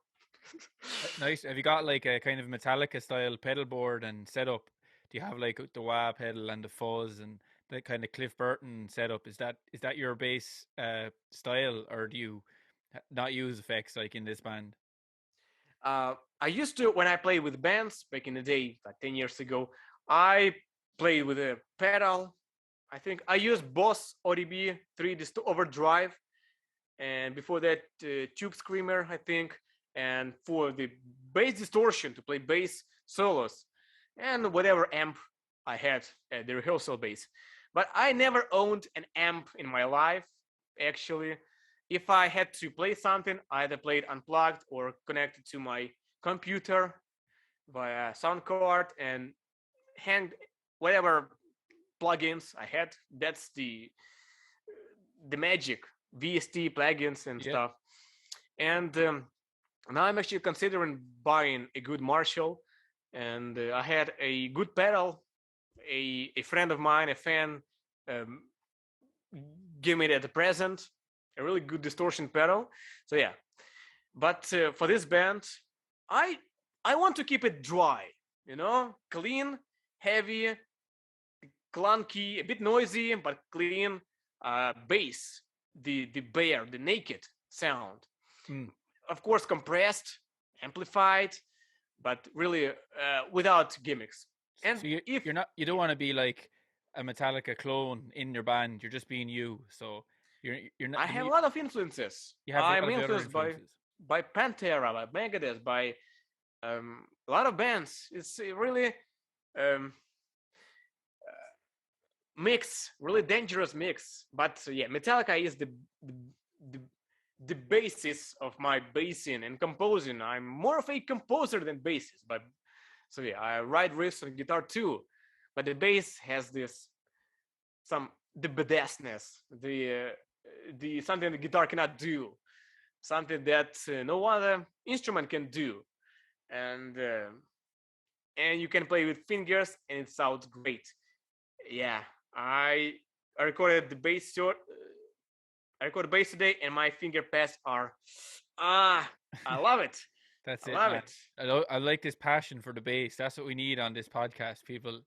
Nice. Have you got like a kind of Metallica style pedal board and setup? Do you have like the wah pedal and the fuzz and the kind of Cliff Burton setup? Is that your bass style, or do you not use effects like in this band? I used to, when I played with bands back in the day, like 10 years ago, I played with a pedal. I think I used Boss ODB 3 overdrive, and before that, Tube Screamer, I think, and for the bass distortion to play bass solos, and whatever amp I had at the rehearsal bass. But I never owned an amp in my life, actually. If I had to play something, I either played unplugged or connected to my computer via sound card and hang whatever plugins I had. That's the magic VST plugins and Yeah. stuff. And now I'm actually considering buying a good Marshall. And I had a good pedal. A friend of mine, a fan, um, gave me that present. A really good distortion pedal. So yeah. But for this band, I I want to keep it dry. Clean, heavy, clunky, a bit noisy, but clean bass, the bare, the naked sound. Mm. Of course, compressed, amplified, but really without gimmicks. And So you if you don't want to be like a Metallica clone in your band. You're just being you. So you're not I have a lot of influences, you have a I'm lot of other influenced influences. by Pantera, by Megadeth, by a lot of bands. It's a really um, mix, really dangerous mix. But yeah, Metallica is the the basis of my bassing and composing. I'm more of a composer than bassist, but so yeah, I write riffs on guitar too. But the bass has this some the badassness, the something the guitar cannot do, something that no other instrument can do, and and you can play with fingers and it sounds great. Yeah, I I recorded the bass short. I recorded bass today, and my finger pads are ah, I love it. That's I it, love man. it. I like this passion for the bass. That's what we need on this podcast. People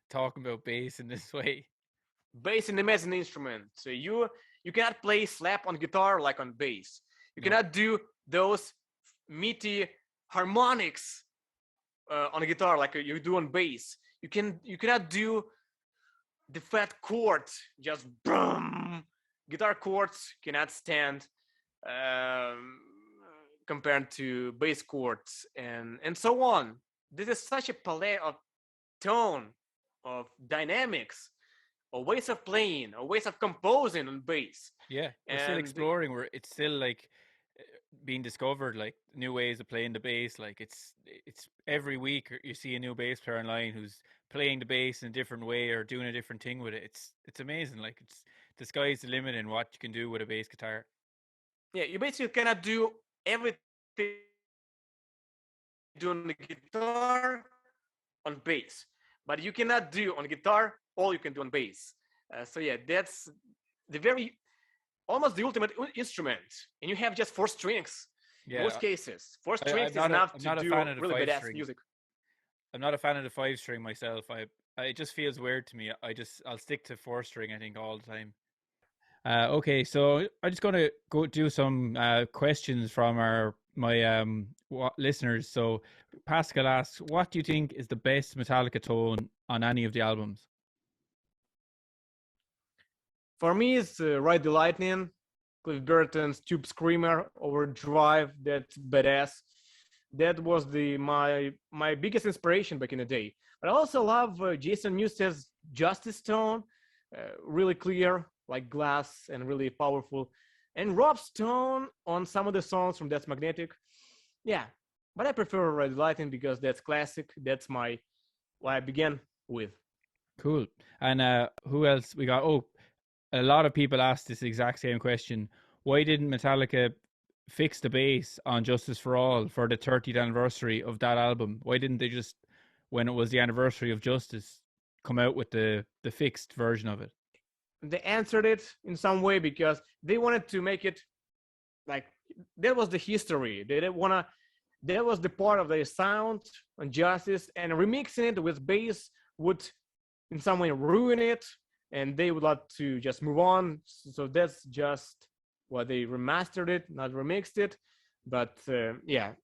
talking about bass in this way. Bass is an amazing instrument. So you cannot play slap on guitar like on bass. You No. cannot do those meaty harmonics on a guitar like you do on bass. You cannot do the fat chords, just boom. Guitar chords cannot stand um, compared to bass chords and so on. This is such a palette of tone, of dynamics, of ways of playing, of ways of composing on bass. Yeah, we're still And exploring. It's still like being discovered, like new ways of playing the bass. Like it's every week you see a new bass player online who's playing the bass in a different way or doing a different thing with it. It's amazing. Like it's the sky's the limit in what you can do with a bass guitar. yeah, you basically cannot do everything you do on the guitar on bass, but you cannot do on guitar all you can do on bass. So yeah, that's the very almost the ultimate instrument, and you have just four strings. In most Yeah, cases, four I, strings I'm is not a enough I'm to not a do fan of the really five badass string. music. I'm not a fan of the 5 string myself. It just feels weird to me. I'll stick to 4 string. I think all the time. Okay, so I'm just gonna go do some questions from our my listeners. So Pascal asks, "What do you think is the best Metallica tone on any of the albums?" For me, it's Ride the Lightning, Cliff Burton's Tube Screamer, Overdrive. That's badass. That was my biggest inspiration back in the day. But I also love Jason Newsted's Justice tone, really clear, like glass, and really powerful. And Rob's tone on some of the songs from That's Magnetic. Yeah, but I prefer Red Lightning because that's classic. That's my what I began with. Cool. And who else we got? Oh, a lot of people asked this exact same question. Why didn't Metallica fix the bass on Justice for All for the 30th anniversary of that album? Why didn't they just, when it was the anniversary of Justice, come out with the fixed version of it? They answered it in some way because they wanted to make it like that was the history. They didn't wanna. That was the part of their sound on Justice, and remixing it with bass would in some way ruin it, and they would like to just move on. So that's just what they remastered it, not remixed it. But yeah,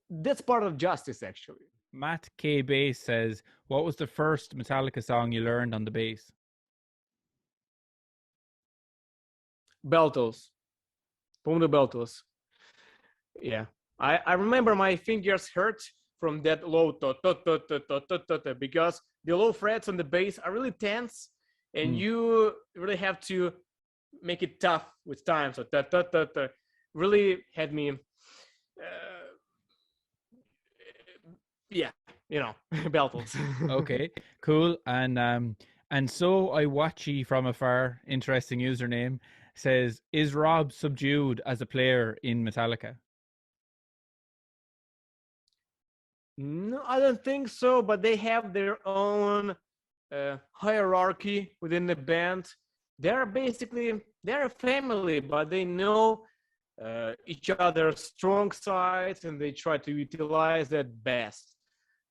that's part of Justice actually. Matt K. Bass says, "What was the first Metallica song you learned on the bass?" Beltos, Pondo Beltos. Yeah, I remember my fingers hurt from that low because the low frets on the bass are really tense, and Mm. you really have to make it tough with time. So really had me, yeah, beltles. Okay, cool. And so I watchy from afar, interesting username, says, "Is Rob subdued as a player in Metallica?" No, I don't think so. But they have their own hierarchy within the band. They're a family, but they know each other's strong sides and they try to utilize that best.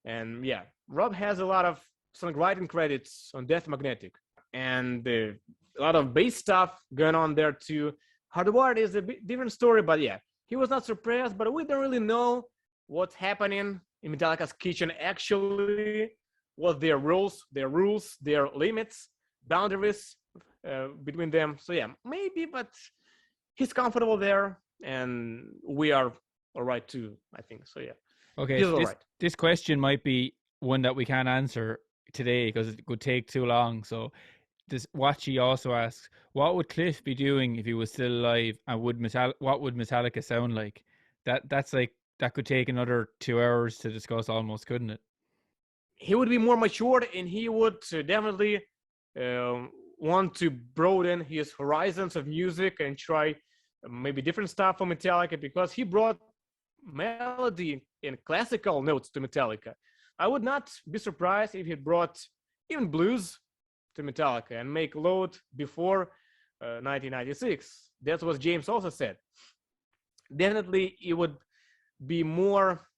And yeah, Rob has a lot of songwriting credits on Death Magnetic and a lot of bass stuff going on there too. Hardwired is a bit different story, but yeah, he was not surprised, but we don't really know what's happening in Metallica's kitchen actually, what their limits, boundaries between them. So yeah, maybe, but he's comfortable there, and we are all right too. I think so. Yeah, Okay, he's so all this right. this question might be one that we can't answer today because it could take too long. So this Watchy also asks, what would Cliff be doing if he was still alive, and what would Metallica sound like? That's like that could take another 2 hours to discuss almost, couldn't it? He would be more matured, and he would definitely want to broaden his horizons of music and try maybe different stuff for Metallica because he brought melody and classical notes to Metallica. I would not be surprised if he brought even blues to Metallica and make Load before 1996. That's what James also said. Definitely, it would be more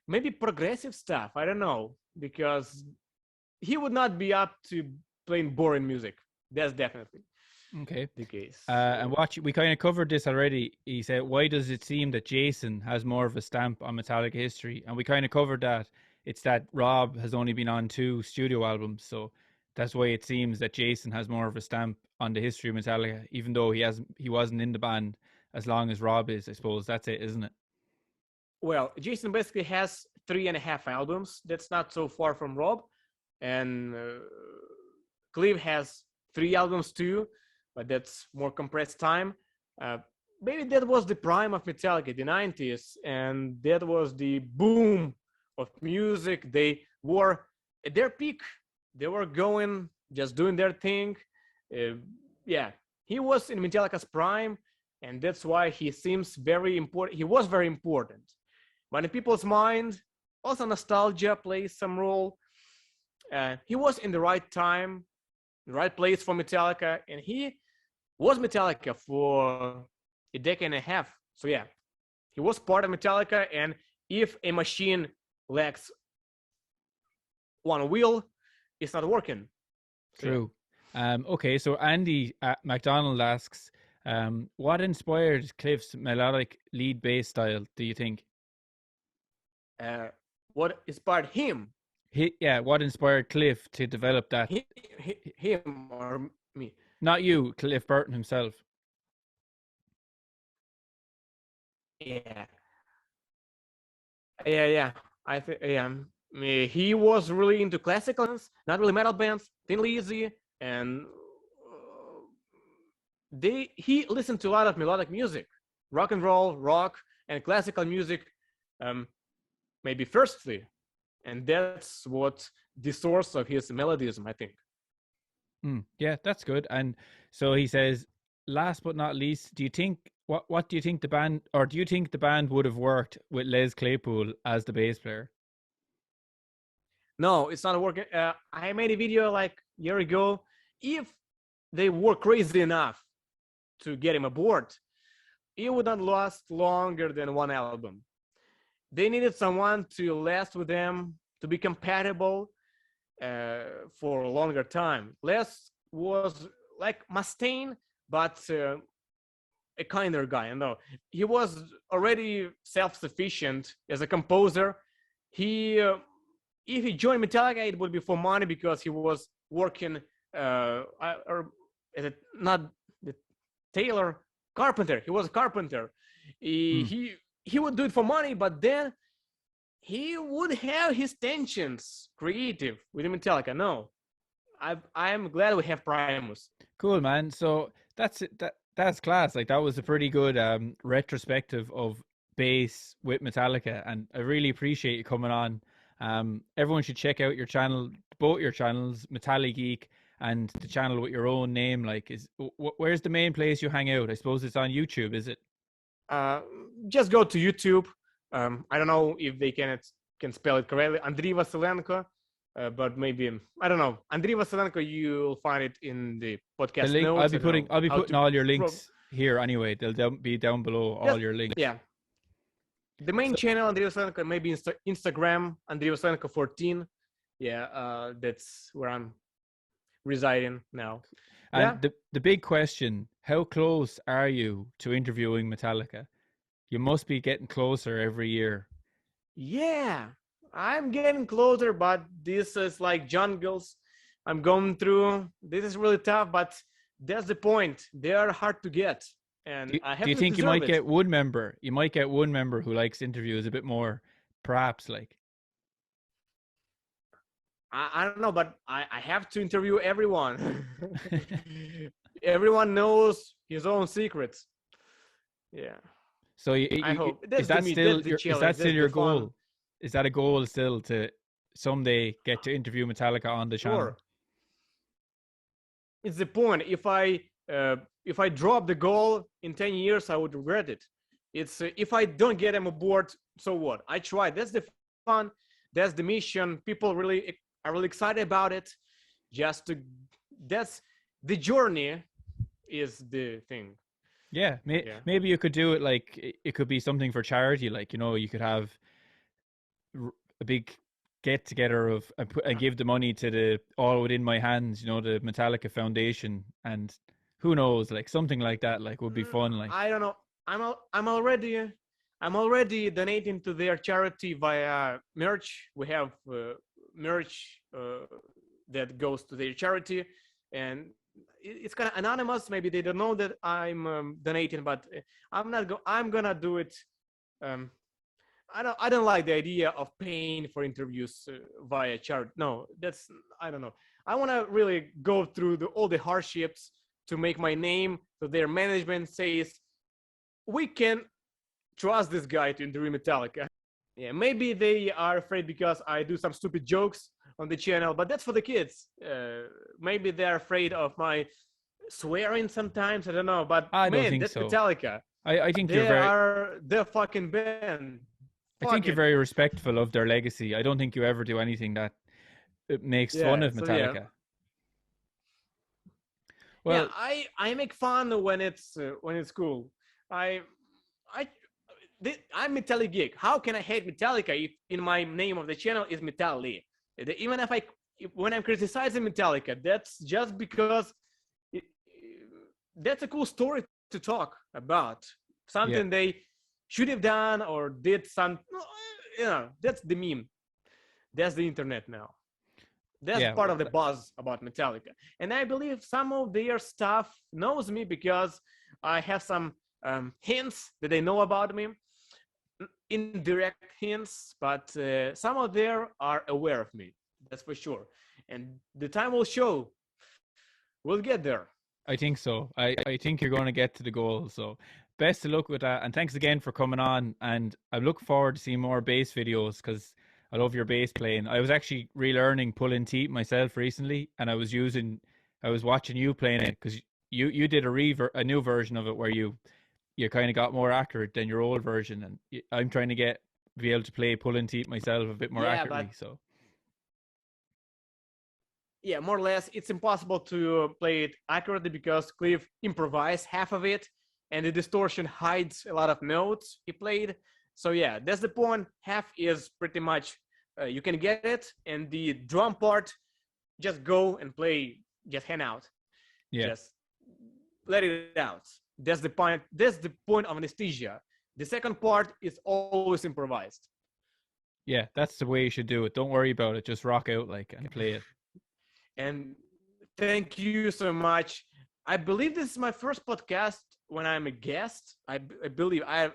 maybe progressive stuff. I don't know because he would not be up to playing boring music. That's definitely Okay. the case. And watch, we kind of covered this already. He said, "Why does it seem that Jason has more of a stamp on Metallica history?" And we kind of covered that. It's that Rob has only been on 2 studio albums, so that's why it seems that Jason has more of a stamp on the history of Metallica, even though he wasn't in the band as long as Rob is. I suppose that's it, isn't it? Well, Jason basically has 3.5 albums. That's not so far from Rob. And Clive has 3 albums too, but that's more compressed time. Uh, Maybe that was the prime of Metallica, the 90s, and that was the boom of music. They were at their peak. They were going, just doing their thing. Uh, yeah, he was in Metallica's prime, and that's why he seems very important. He was very important. But in people's mind, also nostalgia plays some role. He was in the right time, the right place for Metallica, and he was Metallica for a decade and a half. So yeah, he was part of Metallica, and if a machine lacks one wheel, it's not working. So, True. Okay, so Andy McDonald asks, what inspired Cliff's melodic lead bass style, do you think? what inspired him? What inspired Cliff to develop that? Him or me? Not you, Cliff Burton himself. Yeah, yeah. I think he was really into classical bands, not really metal bands, Thin Lizzy, and he listened to a lot of melodic music, rock and roll, rock, and classical music, maybe firstly, and that's what the source of his melodism, I think. Yeah, that's good. And so he says, last but not least, do you think what do you think the band, or do you think the band would have worked with Les Claypool as the bass player? No, it's not working. I made a video like a year ago. If they were crazy enough to get him aboard, it would not last longer than one album. They needed someone to last with them, to be compatible for a longer time. Les was like Mustaine, but a kinder guy. No, he was already self-sufficient as a composer. He if he joined Metallica, it would be for money because he was working or not the tailor, carpenter. He was a carpenter. He would do it for money, but then he would have his tensions creative with Metallica. No, I'm glad we have Primus. Cool, man. So that's it. That's class. Like, that was a pretty good retrospective of bass with Metallica, and I really appreciate you coming on. Everyone should check out your channel, both your channels, Metallic Geek and the channel with your own name. Like, where's the main place you hang out? I suppose it's on YouTube, is it? Just go to YouTube. I don't know if they can spell it correctly. Andriy Vasylenko. But maybe I don't know. Andriy Vasylenko, you'll find it in the podcast link, notes. I'll be putting all your links here anyway. They'll be down below, all your links. Yeah. The main channel, Andriy Vasylenko, maybe Instagram, Andriy Vasylenko 14. Yeah, that's where I'm residing now. And the big question: how close are you to interviewing Metallica? You must be getting closer every year. Yeah. I'm getting closer, but this is like jungles I'm going through. This is really tough, but that's the point. They are hard to get, and I have. Do you think you might get one member? You might get one member who likes interviews a bit more, perhaps. Like, I don't know, but I have to interview everyone. Everyone knows his own secrets. Yeah. So I hope is that still your goal? Is that a goal still, to someday get to interview Metallica on the channel? Sure. It's the point. If I drop the goal in 10 years, I would regret it. It's if I don't get them aboard, so what? I tried. That's the fun. That's the mission. People are really excited about it. That's the journey is the thing. Yeah, maybe you could do it like, it could be something for charity. Like, you could have a big get together of and give the money to the All Within My Hands, the Metallica Foundation, and who knows, like something like that, like, would be fun. Like, I don't know. I'm already donating to their charity via merch. We have merch that goes to their charity, and it's kind of anonymous. Maybe they don't know that I'm donating, but I'm gonna do it. I don't like the idea of paying for interviews via chart. No, that's I don't know. I want to really go through all the hardships to make my name. So their management says we can trust this guy to interview Metallica. Yeah, maybe they are afraid because I do some stupid jokes on the channel, but that's for the kids. Maybe they're afraid of my swearing sometimes. I don't know, but I don't man, think that's so. Metallica. I think They you're very. are the fucking band. I think you're very respectful of their legacy. I don't think you ever do anything that makes fun of Metallica. Yeah. Well, I make fun when it's cool. I'm Metallica geek. How can I hate Metallica if in my name of the channel is Metallica? Even when I'm criticizing Metallica, that's just because that's a cool story to talk about. Something they should have done or did some. That's the meme. That's the internet now. That's part of the buzz about Metallica. And I believe some of their staff knows me because I have some hints that they know about me. Indirect hints, but some of them are aware of me. That's for sure. And the time will show. We'll get there. I think so. I think you're going to get to the goal. So best of luck with that. And thanks again for coming on. And I look forward to seeing more bass videos because I love your bass playing. I was actually relearning pulling teeth myself recently, and I was watching you playing it because you did a new version of it where you kind of got more accurate than your old version, and I'm trying to be able to play pulling teeth myself a bit more accurately. So yeah, more or less, it's impossible to play it accurately because Cliff improvised half of it, and the distortion hides a lot of notes he played. So yeah, that's the point. Half is pretty much you can get it, and the drum part, just go and play, just hang out. Yeah, just let it out. That's the point. That's the point of anesthesia. The second part is always improvised. Yeah, that's the way you should do it. Don't worry about it. Just rock out and play it. And thank you so much. I believe this is my first podcast when I'm a guest. I believe I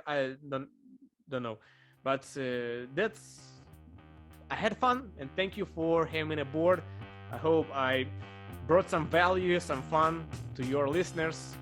don't know, but I had fun, and thank you for having me aboard. I hope I brought some value, some fun to your listeners.